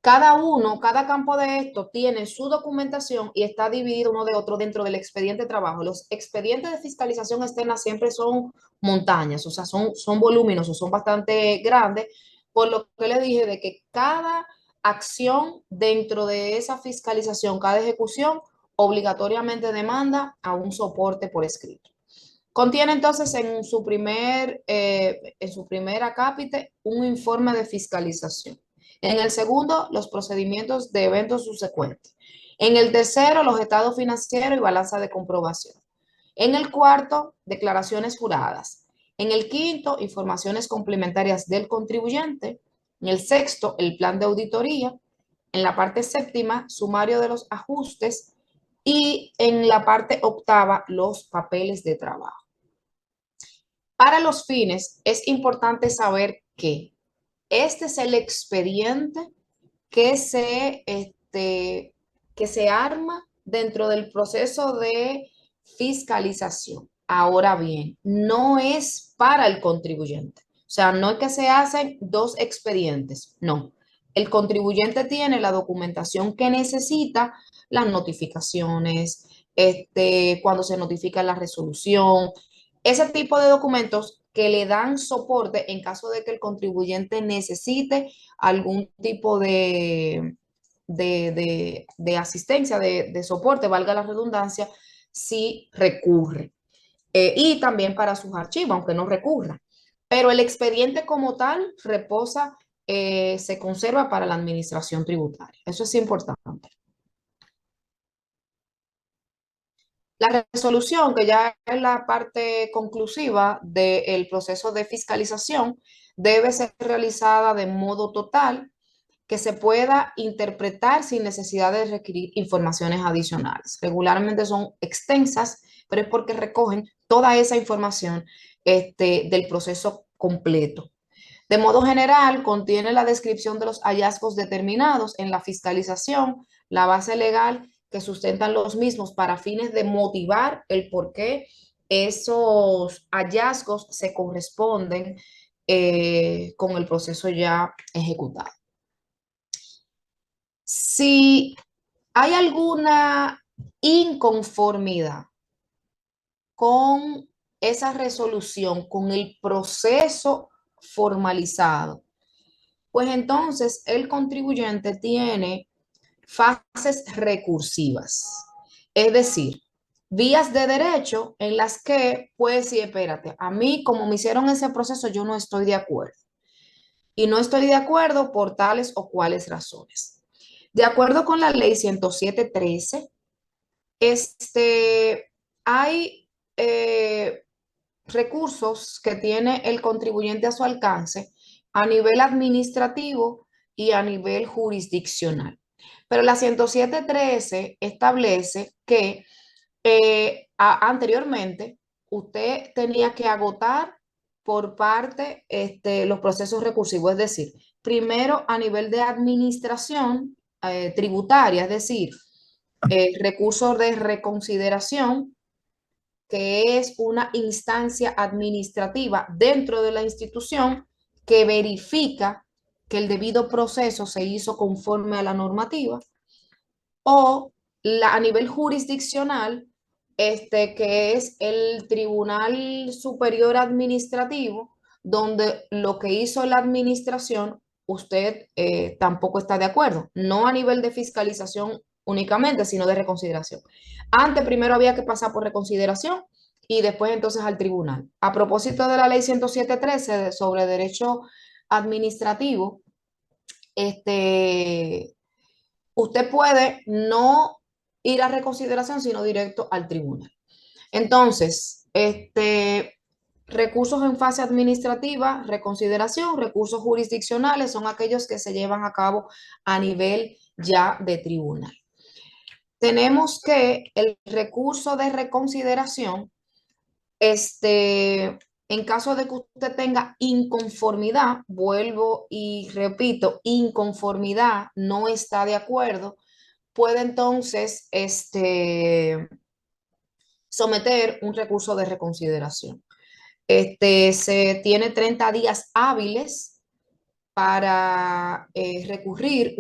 Cada campo de esto tiene su documentación y está dividido uno de otro dentro del expediente de trabajo. Los expedientes de fiscalización externa siempre son montañas, o sea, son voluminosos, son bastante grandes, por lo que les dije de que cada acción dentro de esa fiscalización, cada ejecución, obligatoriamente demanda a un soporte por escrito. Contiene entonces en su primer acápite un informe de fiscalización. En el segundo, los procedimientos de eventos subsecuentes. En el tercero, los estados financieros y balanza de comprobación. En el cuarto, declaraciones juradas. En el quinto, informaciones complementarias del contribuyente. En el sexto, el plan de auditoría. En la parte séptima, sumario de los ajustes. Y en la parte octava, los papeles de trabajo. Para los fines, es importante saber que este es el expediente que se arma dentro del proceso de fiscalización. Ahora bien, no es para el contribuyente. O sea, no es que se hacen 2 expedientes, no. El contribuyente tiene la documentación que necesita, las notificaciones, cuando se notifica la resolución, ese tipo de documentos que le dan soporte en caso de que el contribuyente necesite algún tipo de asistencia, de soporte, valga la redundancia, si recurre. Y también para sus archivos, aunque no recurra. Pero el expediente como tal reposa, se conserva para la administración tributaria. Eso es importante. La resolución, que ya es la parte conclusiva del proceso de fiscalización, debe ser realizada de modo total, que se pueda interpretar sin necesidad de requerir informaciones adicionales. Regularmente son extensas, pero es porque recogen toda esa información del proceso completo. De modo general, contiene la descripción de los hallazgos determinados en la fiscalización, la base legal que sustentan los mismos para fines de motivar el por qué esos hallazgos se corresponden con el proceso ya ejecutado. Si hay alguna inconformidad con esa resolución, con el proceso formalizado, pues entonces el contribuyente tiene fases recursivas, es decir, vías de derecho en las que puede decir, espérate, a mí como me hicieron ese proceso yo no estoy de acuerdo. Y no estoy de acuerdo por tales o cuales razones. De acuerdo con la ley 107.13, hay recursos que tiene el contribuyente a su alcance a nivel administrativo y a nivel jurisdiccional. Pero la 107.13 establece que anteriormente usted tenía que agotar por parte los procesos recursivos, es decir, primero a nivel de administración tributaria, es decir, recurso de reconsideración, que es una instancia administrativa dentro de la institución que verifica que el debido proceso se hizo conforme a la normativa, o a nivel jurisdiccional, que es el Tribunal Superior Administrativo, donde lo que hizo la administración, usted tampoco está de acuerdo, no a nivel de fiscalización únicamente, sino de reconsideración. Antes, primero había que pasar por reconsideración y después entonces al tribunal. A propósito de la ley 107.13 sobre derecho administrativo, usted puede no ir a reconsideración, sino directo al tribunal. Entonces, recursos en fase administrativa, reconsideración, recursos jurisdiccionales son aquellos que se llevan a cabo a nivel ya de tribunal. Tenemos que el recurso de reconsideración, en caso de que usted tenga inconformidad, vuelvo y repito, inconformidad, no está de acuerdo, puede entonces someter un recurso de reconsideración. Se tiene 30 días hábiles para recurrir.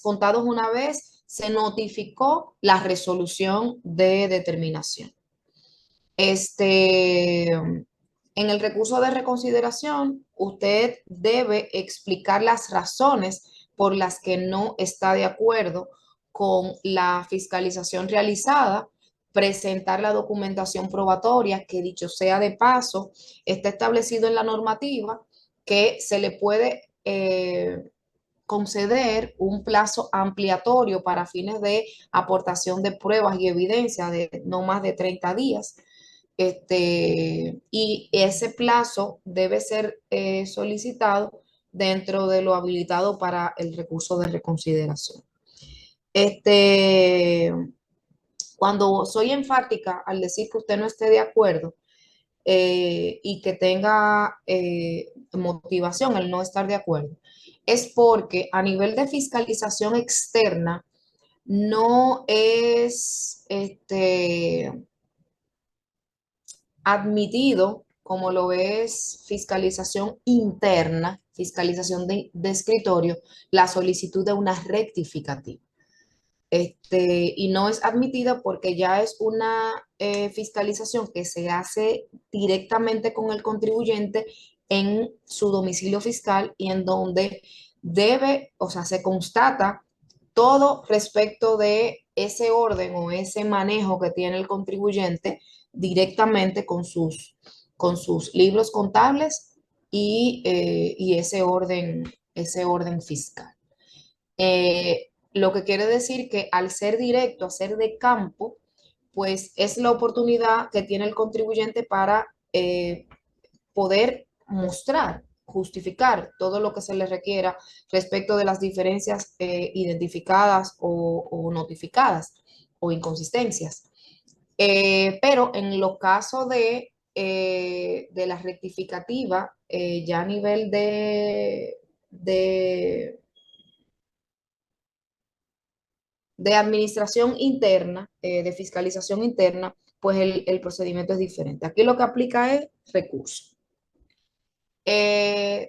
Contados una vez, se notificó la resolución de determinación. En el recurso de reconsideración, usted debe explicar las razones por las que no está de acuerdo con la fiscalización realizada, presentar la documentación probatoria, que dicho sea de paso, está establecido en la normativa que se le puede conceder un plazo ampliatorio para fines de aportación de pruebas y evidencia de no más de 30 días. Y ese plazo debe ser solicitado dentro de lo habilitado para el recurso de reconsideración. Cuando soy enfática al decir que usted no esté de acuerdo y que tenga motivación al no estar de acuerdo, es porque a nivel de fiscalización externa no es admitido, como lo es fiscalización interna, fiscalización de escritorio, la solicitud de una rectificativa. Y no es admitida porque ya es una fiscalización que se hace directamente con el contribuyente en su domicilio fiscal y en donde se constata todo respecto de ese orden o ese manejo que tiene el contribuyente directamente con sus libros contables y ese orden fiscal. Lo que quiere decir que al ser directo, a ser de campo, pues es la oportunidad que tiene el contribuyente para poder mostrar, justificar todo lo que se le requiera respecto de las diferencias identificadas o notificadas o inconsistencias. Pero en los casos de la rectificativa, ya a nivel de administración interna, de fiscalización interna, pues el procedimiento es diferente. Aquí lo que aplica es recurso.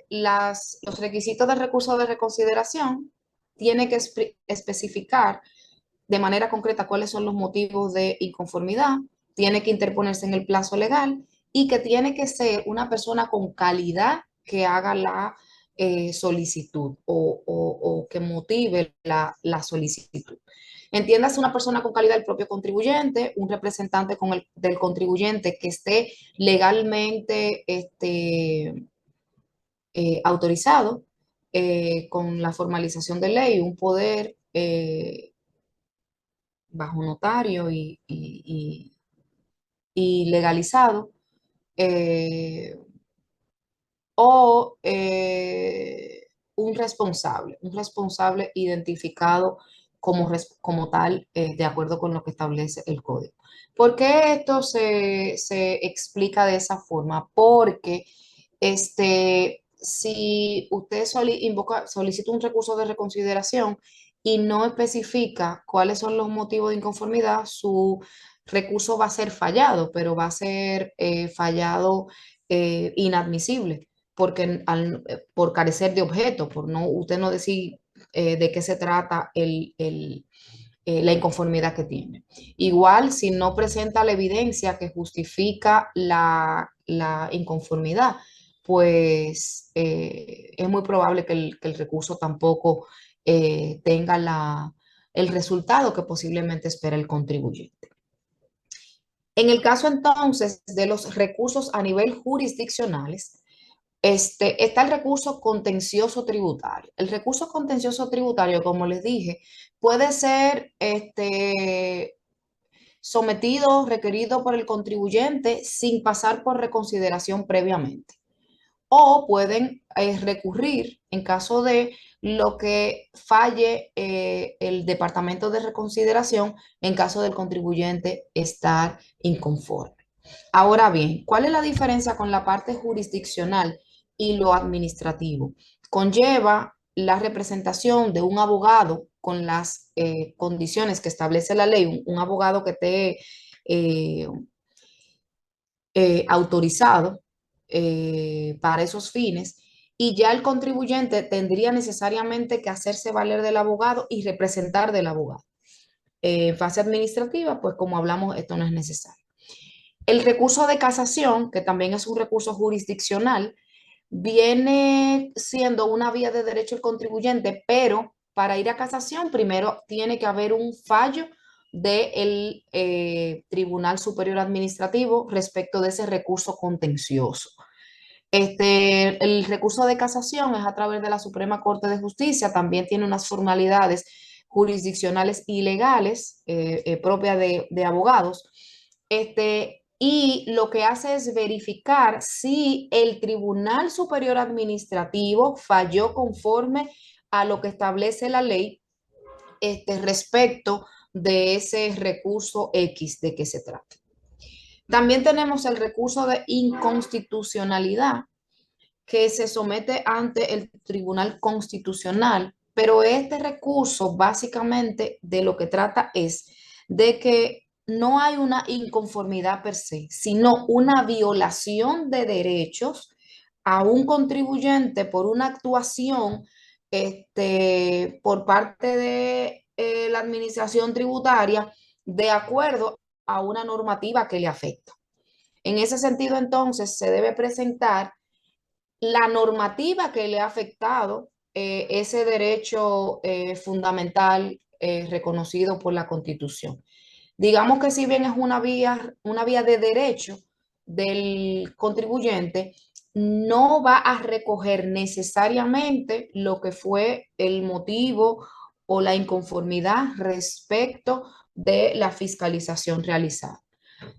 Los requisitos de recurso de reconsideración tiene que especificar de manera concreta cuáles son los motivos de inconformidad, tiene que interponerse en el plazo legal y que tiene que ser una persona con calidad que haga la solicitud o que motive la solicitud. Entiéndase una persona con calidad, el propio contribuyente, un representante del contribuyente que esté legalmente autorizado con la formalización de ley, un poder bajo notario y legalizado, o un responsable identificado como tal, de acuerdo con lo que establece el código. ¿Por qué esto se explica de esa forma? Porque si usted solicita un recurso de reconsideración y no especifica cuáles son los motivos de inconformidad, su recurso va a ser fallado, pero va a ser fallado inadmisible, porque por carecer de objeto, por no, usted no decir de qué se trata la inconformidad que tiene. Igual, si no presenta la evidencia que justifica la inconformidad, pues es muy probable que el recurso tampoco tenga el resultado que posiblemente espera el contribuyente. En el caso entonces de los recursos a nivel jurisdiccionales, está el recurso contencioso tributario. El recurso contencioso tributario, como les dije, puede ser sometido, requerido por el contribuyente sin pasar por reconsideración previamente. O pueden recurrir en caso de lo que falle el departamento de reconsideración en caso del contribuyente estar inconforme. Ahora bien, ¿cuál es la diferencia con la parte jurisdiccional y lo administrativo? Conlleva la representación de un abogado con las condiciones que establece la ley, un abogado que esté autorizado para esos fines, y ya el contribuyente tendría necesariamente que hacerse valer del abogado y representar del abogado. En fase administrativa, pues como hablamos, esto no es necesario. El recurso de casación, que también es un recurso jurisdiccional, viene siendo una vía de derecho del contribuyente, pero para ir a casación primero tiene que haber un fallo del Tribunal Superior Administrativo respecto de ese recurso contencioso. El recurso de casación es a través de la Suprema Corte de Justicia, también tiene unas formalidades jurisdiccionales y legales propias de abogados. Y lo que hace es verificar si el Tribunal Superior Administrativo falló conforme a lo que establece la ley respecto de ese recurso X de que se trata. También tenemos el recurso de inconstitucionalidad que se somete ante el Tribunal Constitucional, pero este recurso básicamente de lo que trata es de que no hay una inconformidad per se, sino una violación de derechos a un contribuyente por una actuación por parte de la administración tributaria de acuerdo a una normativa que le afecta. En ese sentido, entonces, se debe presentar la normativa que le ha afectado ese derecho fundamental reconocido por la Constitución. Digamos que si bien es una vía de derecho del contribuyente, no va a recoger necesariamente lo que fue el motivo o la inconformidad respecto de la fiscalización realizada.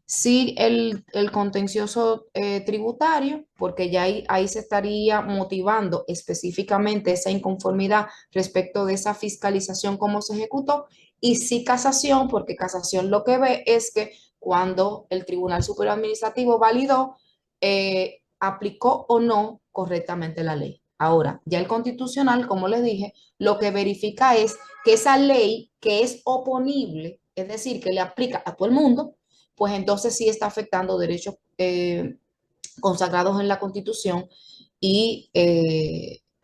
Sí, el contencioso tributario, porque ya ahí se estaría motivando específicamente esa inconformidad respecto de esa fiscalización, cómo se ejecutó, y sí casación, porque casación lo que ve es que cuando el Tribunal Superior Administrativo validó, aplicó o no correctamente la ley. Ahora, ya el constitucional, como les dije, lo que verifica es que esa ley que es oponible, es decir, que le aplica a todo el mundo, pues entonces sí está afectando derechos consagrados en la Constitución y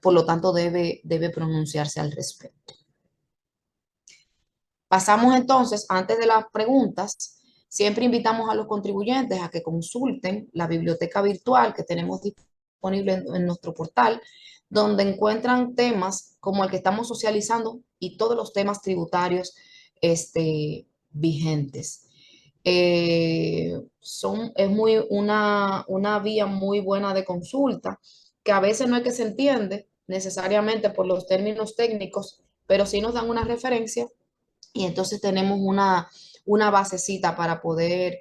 por lo tanto debe pronunciarse al respecto. Pasamos entonces, antes de las preguntas, siempre invitamos a los contribuyentes a que consulten la biblioteca virtual que tenemos disponible en nuestro portal, donde encuentran temas como el que estamos socializando y todos los temas tributarios vigentes. Es una vía muy buena de consulta, que a veces no es que se entiende necesariamente por los términos técnicos, pero sí nos dan una referencia y entonces tenemos una basecita para poder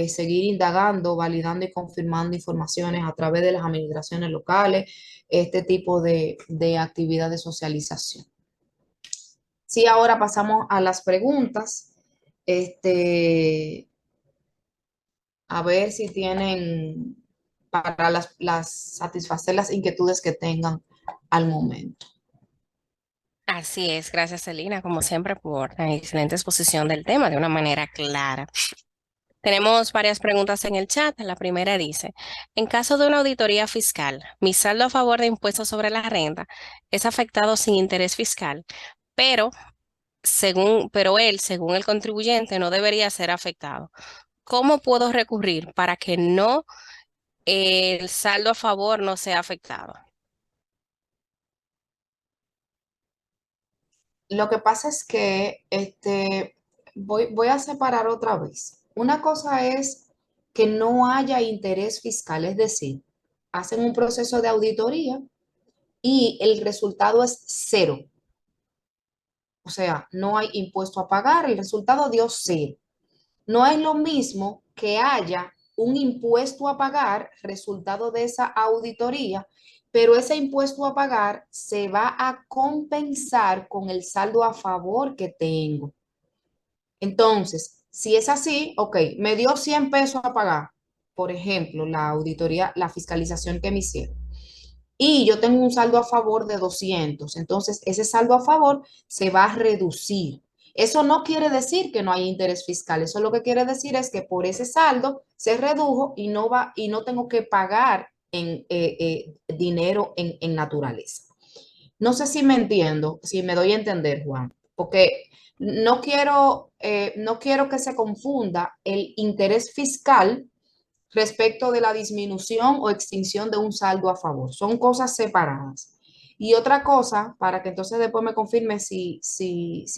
seguir indagando, validando y confirmando informaciones a través de las administraciones locales, este tipo de actividad de socialización. Sí, ahora pasamos a las preguntas. A ver si tienen para satisfacer las inquietudes que tengan al momento. Así es, gracias Celina, como siempre, por la excelente exposición del tema de una manera clara. Tenemos varias preguntas en el chat. La primera dice, en caso de una auditoría fiscal, mi saldo a favor de impuestos sobre la renta es afectado sin interés fiscal, pero según el contribuyente, no debería ser afectado. ¿Cómo puedo recurrir para que no el saldo a favor no sea afectado? Lo que pasa es que voy a separar otra vez. Una cosa es que no haya interés fiscal, es decir, hacen un proceso de auditoría y el resultado es cero. O sea, no hay impuesto a pagar, el resultado dio cero. No es lo mismo que haya un impuesto a pagar resultado de esa auditoría, pero ese impuesto a pagar se va a compensar con el saldo a favor que tengo. Entonces, si es así, ok, me dio 100 pesos a pagar, por ejemplo, la auditoría, la fiscalización que me hicieron, y yo tengo un saldo a favor de 200, entonces ese saldo a favor se va a reducir. Eso no quiere decir que no hay interés fiscal, eso lo que quiere decir es que por ese saldo se redujo y no tengo que pagar dinero en naturaleza. No sé si me entiendo, si me doy a entender, Juan, porque no quiero que se confunda el interés fiscal respecto de la disminución o extinción de un saldo a favor. Son cosas separadas. Y otra cosa, para que entonces después me confirme si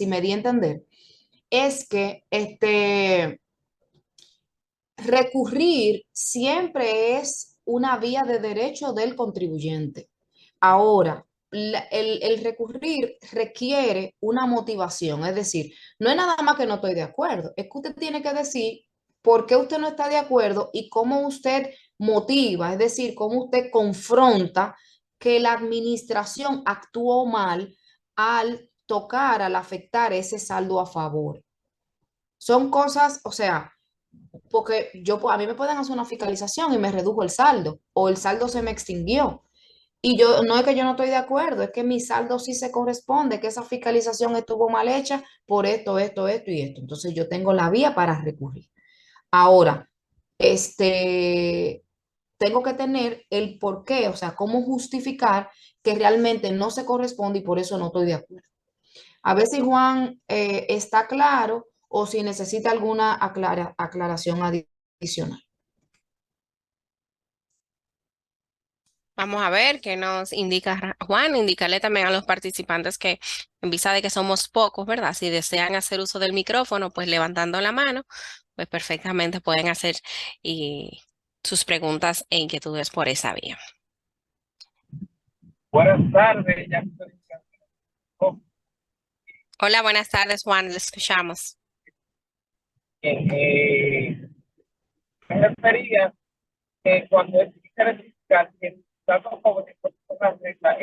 me di a entender, es que recurrir siempre es una vía de derecho del contribuyente. Ahora, el recurrir requiere una motivación, es decir, no es nada más que no estoy de acuerdo, es que usted tiene que decir por qué usted no está de acuerdo y cómo usted motiva, es decir, cómo usted confronta que la administración actuó mal al tocar, al afectar ese saldo a favor. Son cosas, o sea, porque a mí me pueden hacer una fiscalización y me redujo el saldo o el saldo se me extinguió. Y yo no es que yo no estoy de acuerdo, es que mi saldo sí se corresponde, que esa fiscalización estuvo mal hecha por esto y esto. Entonces yo tengo la vía para recurrir. Ahora, tengo que tener el por qué, o sea, cómo justificar que realmente no se corresponde y por eso no estoy de acuerdo. A ver si Juan está claro o si necesita alguna aclaración adicional. Vamos a ver qué nos indica Juan. Indicarle también a los participantes que en vista de que somos pocos, ¿verdad? Si desean hacer uso del micrófono, pues levantando la mano, pues perfectamente pueden hacer y, sus preguntas e inquietudes por esa vía. Buenas tardes, ya estoy Hola, buenas tardes, Juan. Le escuchamos. bien. Me refería que cuando es fiscal, que tanto como que una regla,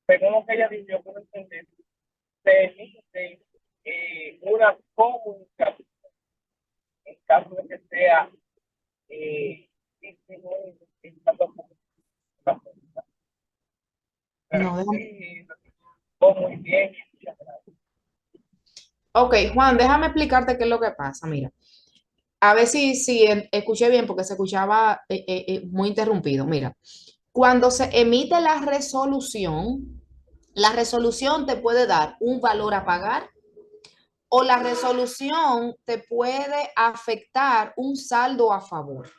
según lo que ella dijo, yo puedo entender, se emite una comunicación en caso de que sea disminuido en tanto como la fecha. Pero No, déjame. sí, todo muy bien. Muchas gracias. Ok, Juan, déjame explicarte qué es lo que pasa. Mira, a ver si escuché bien porque se escuchaba muy interrumpido. Mira, cuando se emite la resolución te puede dar un valor a pagar o la resolución te puede afectar un saldo a favor.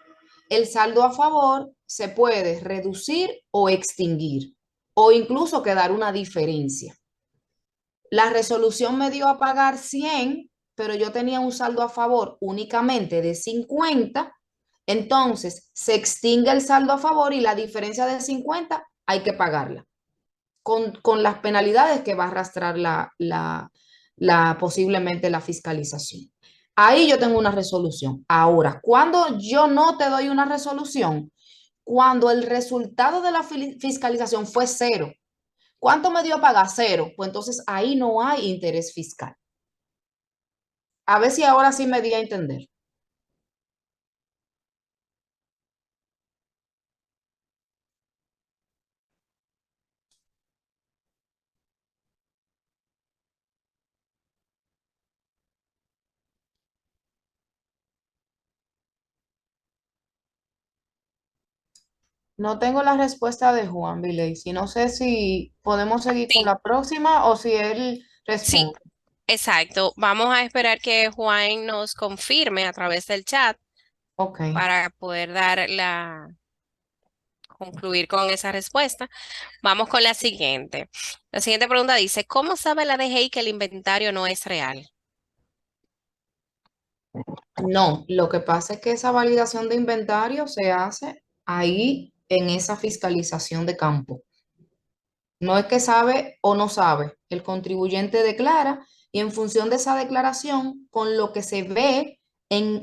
El saldo a favor se puede reducir o extinguir o incluso quedar una diferencia. La resolución me dio a pagar 100, pero yo tenía un saldo a favor únicamente de 50. Entonces se extingue el saldo a favor y la diferencia de 50 hay que pagarla con las penalidades que va a arrastrar posiblemente la fiscalización. Ahí yo tengo una resolución. Ahora, cuando yo no te doy una resolución, cuando el resultado de la fiscalización fue cero, ¿cuánto me dio a pagar? Cero. Pues entonces ahí no hay interés fiscal. A ver si ahora sí me di a entender. No tengo la respuesta de Juan Viley. Si no sé si podemos seguir con Sí, la próxima o si él sí, responde. exacto. Vamos a esperar que Juan nos confirme a través del chat Ok. para poder concluir con esa respuesta. Vamos con la siguiente. La siguiente pregunta dice, ¿cómo sabe la DGI que el inventario no es real? No, lo que pasa es que esa validación de inventario se hace ahí en esa fiscalización de campo. No es que sabe o no sabe. El contribuyente declara y en función de esa declaración, con lo que se ve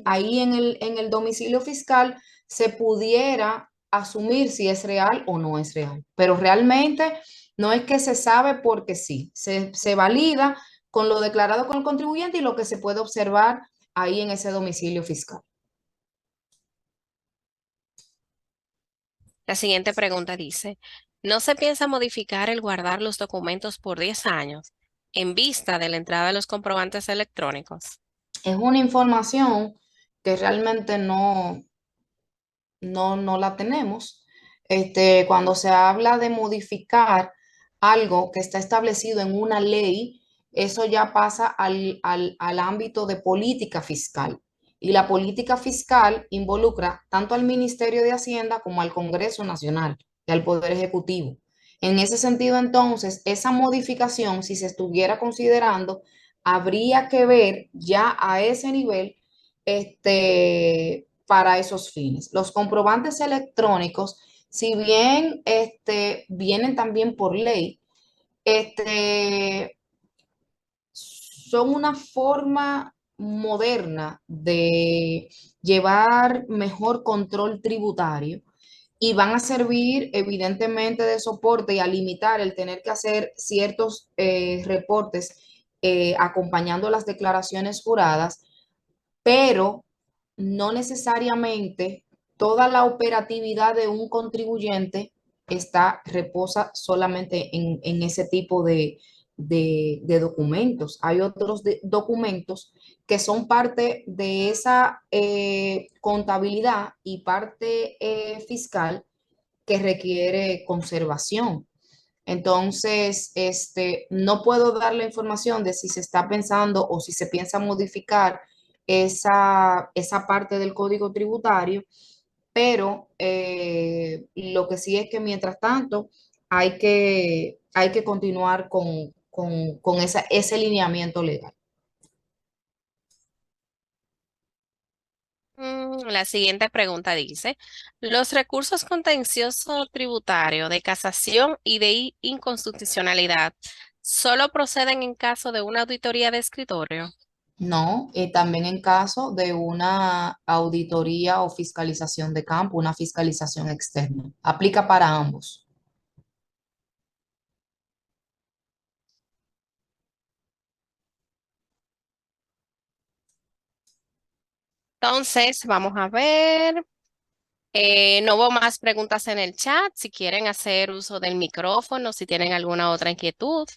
ahí en el domicilio fiscal, se pudiera asumir si es real o no es real. Pero realmente no es que se sabe porque sí. Se valida con lo declarado con el contribuyente y lo que se puede observar ahí en ese domicilio fiscal. La siguiente pregunta dice, ¿no se piensa modificar el guardar los documentos por 10 años en vista de la entrada de los comprobantes electrónicos? Es una información que realmente no la tenemos. Cuando se habla de modificar algo que está establecido en una ley, eso ya pasa al ámbito de política fiscal. Y la política fiscal involucra tanto al Ministerio de Hacienda como al Congreso Nacional y al Poder Ejecutivo. En ese sentido, entonces, esa modificación, si se estuviera considerando, habría que ver ya a ese nivel para esos fines. Los comprobantes electrónicos, si bien vienen también por ley, este, son una forma moderna de llevar mejor control tributario y van a servir evidentemente de soporte y a limitar el tener que hacer ciertos reportes acompañando las declaraciones juradas, pero no necesariamente toda la operatividad de un contribuyente reposa solamente en ese tipo de documentos. Hay otros documentos que son parte de esa contabilidad y parte fiscal que requiere conservación. Entonces, no puedo dar la información de si se está pensando o si se piensa modificar esa parte del código tributario, pero lo que sí es que mientras tanto hay que continuar con ese lineamiento legal. La siguiente pregunta dice, ¿los recursos contencioso tributario de casación y de inconstitucionalidad solo proceden en caso de una auditoría de escritorio? No, también en caso de una auditoría o fiscalización de campo, una fiscalización externa. Aplica para ambos. Entonces, vamos a ver. No hubo más preguntas en el chat. Si quieren hacer uso del micrófono, si tienen alguna otra inquietud,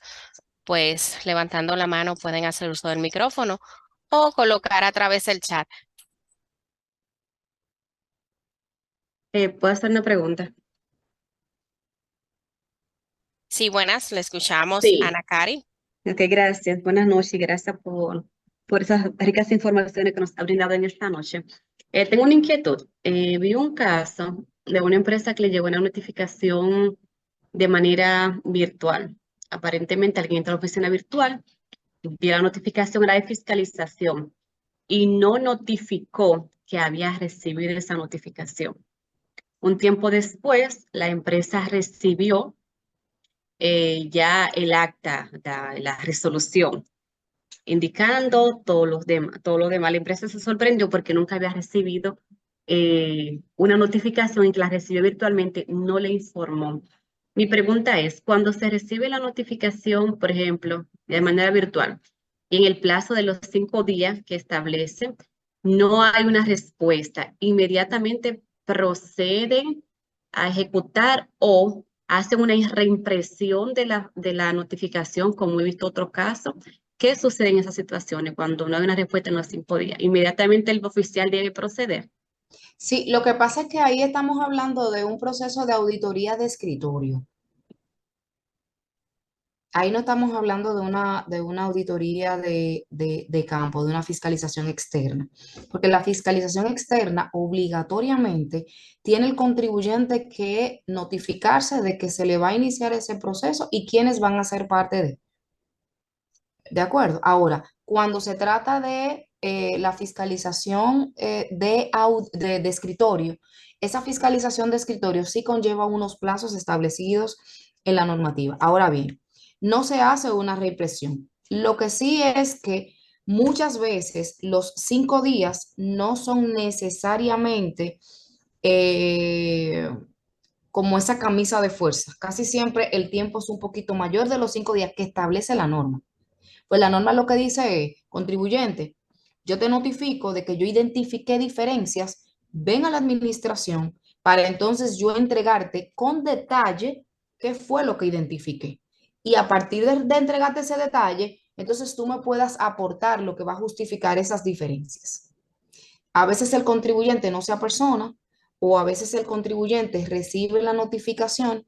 pues levantando la mano pueden hacer uso del micrófono o colocar a través del chat. ¿Puedo hacer una pregunta? Sí, buenas, le escuchamos, Sí. Ana Cari. Ok, gracias. Buenas noches y gracias por esas ricas informaciones que nos ha brindado en esta noche. Tengo una inquietud. Vi un caso de una empresa que le llegó una notificación de manera virtual. Aparentemente alguien entró a la oficina virtual, vio la notificación, era de fiscalización y no notificó que había recibido esa notificación. Un tiempo después, la empresa recibió ya el acta, la resolución, indicando todo lo demás. La empresa se sorprendió porque nunca había recibido una notificación y que la recibió virtualmente, no le informó. Mi pregunta es, cuando se recibe la notificación, por ejemplo, de manera virtual, y en el plazo de los 5 días que establece, no hay una respuesta, inmediatamente proceden a ejecutar o hacen una reimpresión de la notificación, como he visto otro caso. ¿Qué sucede en esas situaciones cuando no hay una respuesta en los 5 días? Inmediatamente el oficial debe proceder. Sí, lo que pasa es que ahí estamos hablando de un proceso de auditoría de escritorio. Ahí no estamos hablando de una auditoría de campo, de una fiscalización externa, porque la fiscalización externa obligatoriamente tiene el contribuyente que notificarse de que se le va a iniciar ese proceso y quiénes van a ser parte de. ¿De acuerdo? Ahora, cuando se trata de la fiscalización de escritorio, esa fiscalización de escritorio sí conlleva unos plazos establecidos en la normativa. Ahora bien, no se hace una reimpresión. Lo que sí es que muchas veces los 5 días no son necesariamente eh, como esa camisa de fuerza. Casi siempre el tiempo es un poquito mayor de los 5 días que establece la norma. Pues la norma lo que dice es, contribuyente, yo te notifico de que yo identifiqué diferencias, ven a la administración para entonces yo entregarte con detalle qué fue lo que identifiqué. Y a partir de entregarte ese detalle, entonces tú me puedas aportar lo que va a justificar esas diferencias. A veces el contribuyente no se apersona o a veces el contribuyente recibe la notificación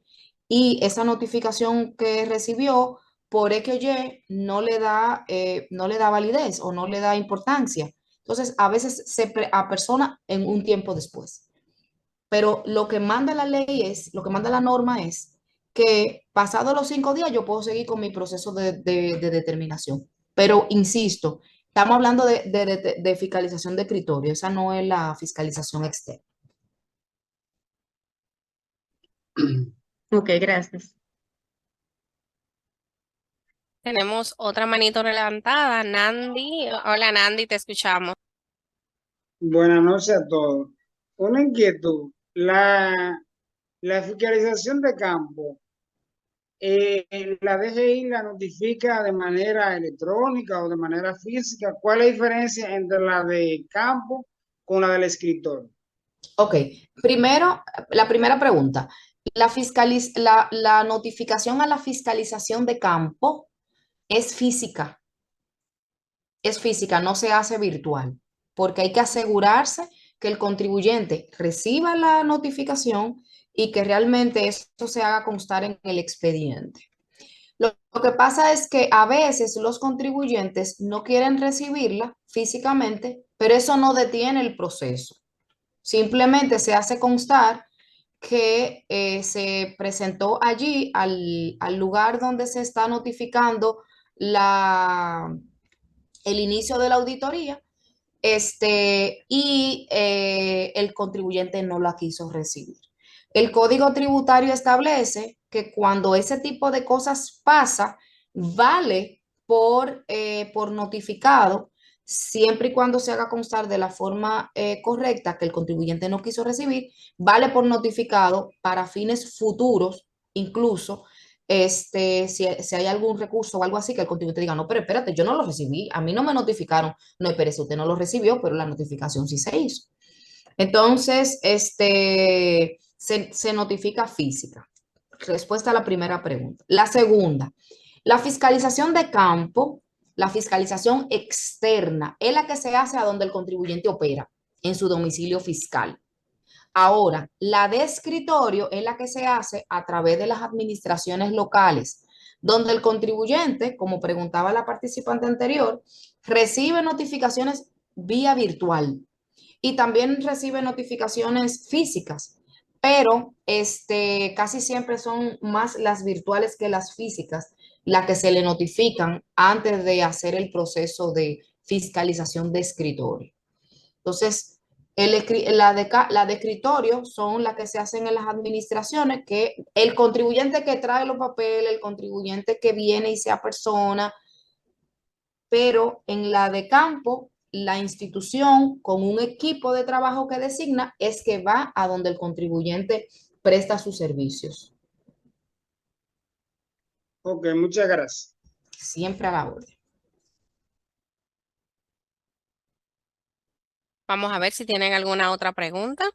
y esa notificación que recibió por X o Y no le da validez o no le da importancia. Entonces, a veces se apersona en un tiempo después. Pero lo que manda la ley es, lo que manda la norma es que pasados los 5 días yo puedo seguir con mi proceso de determinación. Pero insisto, estamos hablando de fiscalización de escritorio, esa no es la fiscalización externa. Ok, gracias. Tenemos otra manito levantada, Nandi. Hola, Nandi, te escuchamos. Buenas noches a todos. Una inquietud. La fiscalización de campo, la DGI la notifica de manera electrónica o de manera física. ¿Cuál es la diferencia entre la de campo con la del escritorio? Ok, primero, la primera pregunta. La notificación a la fiscalización de campo es física, no se hace virtual, porque hay que asegurarse que el contribuyente reciba la notificación y que realmente esto se haga constar en el expediente. Lo que pasa es que a veces los contribuyentes no quieren recibirla físicamente, pero eso no detiene el proceso. Simplemente se hace constar que se presentó allí al lugar donde se está notificando el inicio de la auditoría, y el contribuyente no la quiso recibir. El Código Tributario establece que cuando ese tipo de cosas pasa, vale por notificado, siempre y cuando se haga constar de la forma correcta que el contribuyente no quiso recibir, vale por notificado para fines futuros, incluso si hay algún recurso o algo así que el contribuyente diga, no, pero espérate, yo no lo recibí, a mí no me notificaron, no, espérese, usted no lo recibió, pero la notificación sí se hizo. Entonces, se notifica física. Respuesta a la primera pregunta. La segunda, la fiscalización de campo, la fiscalización externa, es la que se hace a donde el contribuyente opera, en su domicilio fiscal. Ahora, la de escritorio es la que se hace a través de las administraciones locales, donde el contribuyente, como preguntaba la participante anterior, recibe notificaciones vía virtual y también recibe notificaciones físicas, pero casi siempre son más las virtuales que las físicas las que se le notifican antes de hacer el proceso de fiscalización de escritorio. Entonces, la de escritorio son las que se hacen en las administraciones, que el contribuyente que trae los papeles, el contribuyente que viene y sea persona, pero en la de campo, la institución con un equipo de trabajo que designa es que va a donde el contribuyente presta sus servicios. Ok, muchas gracias. Siempre a la orden. Vamos a ver si tienen alguna otra pregunta.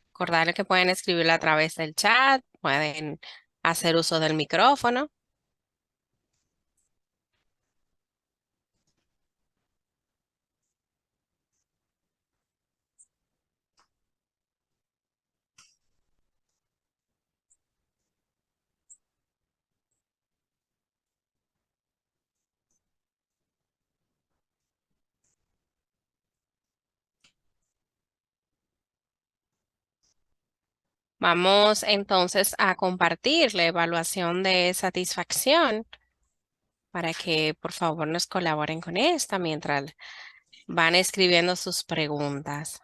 Recordarles que pueden escribirlo a través del chat, pueden hacer uso del micrófono. Vamos entonces a compartir la evaluación de satisfacción para que por favor nos colaboren con esta mientras van escribiendo sus preguntas.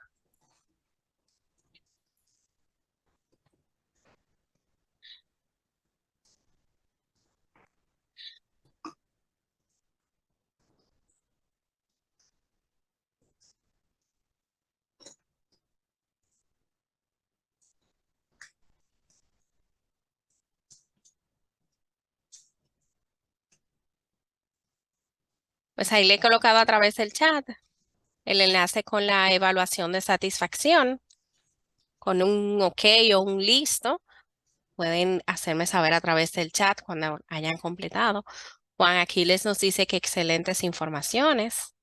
Pues ahí le he colocado a través del chat el enlace con la evaluación de satisfacción, con un ok o un listo. Pueden hacerme saber a través del chat cuando hayan completado. Juan Aquiles nos dice que excelentes informaciones.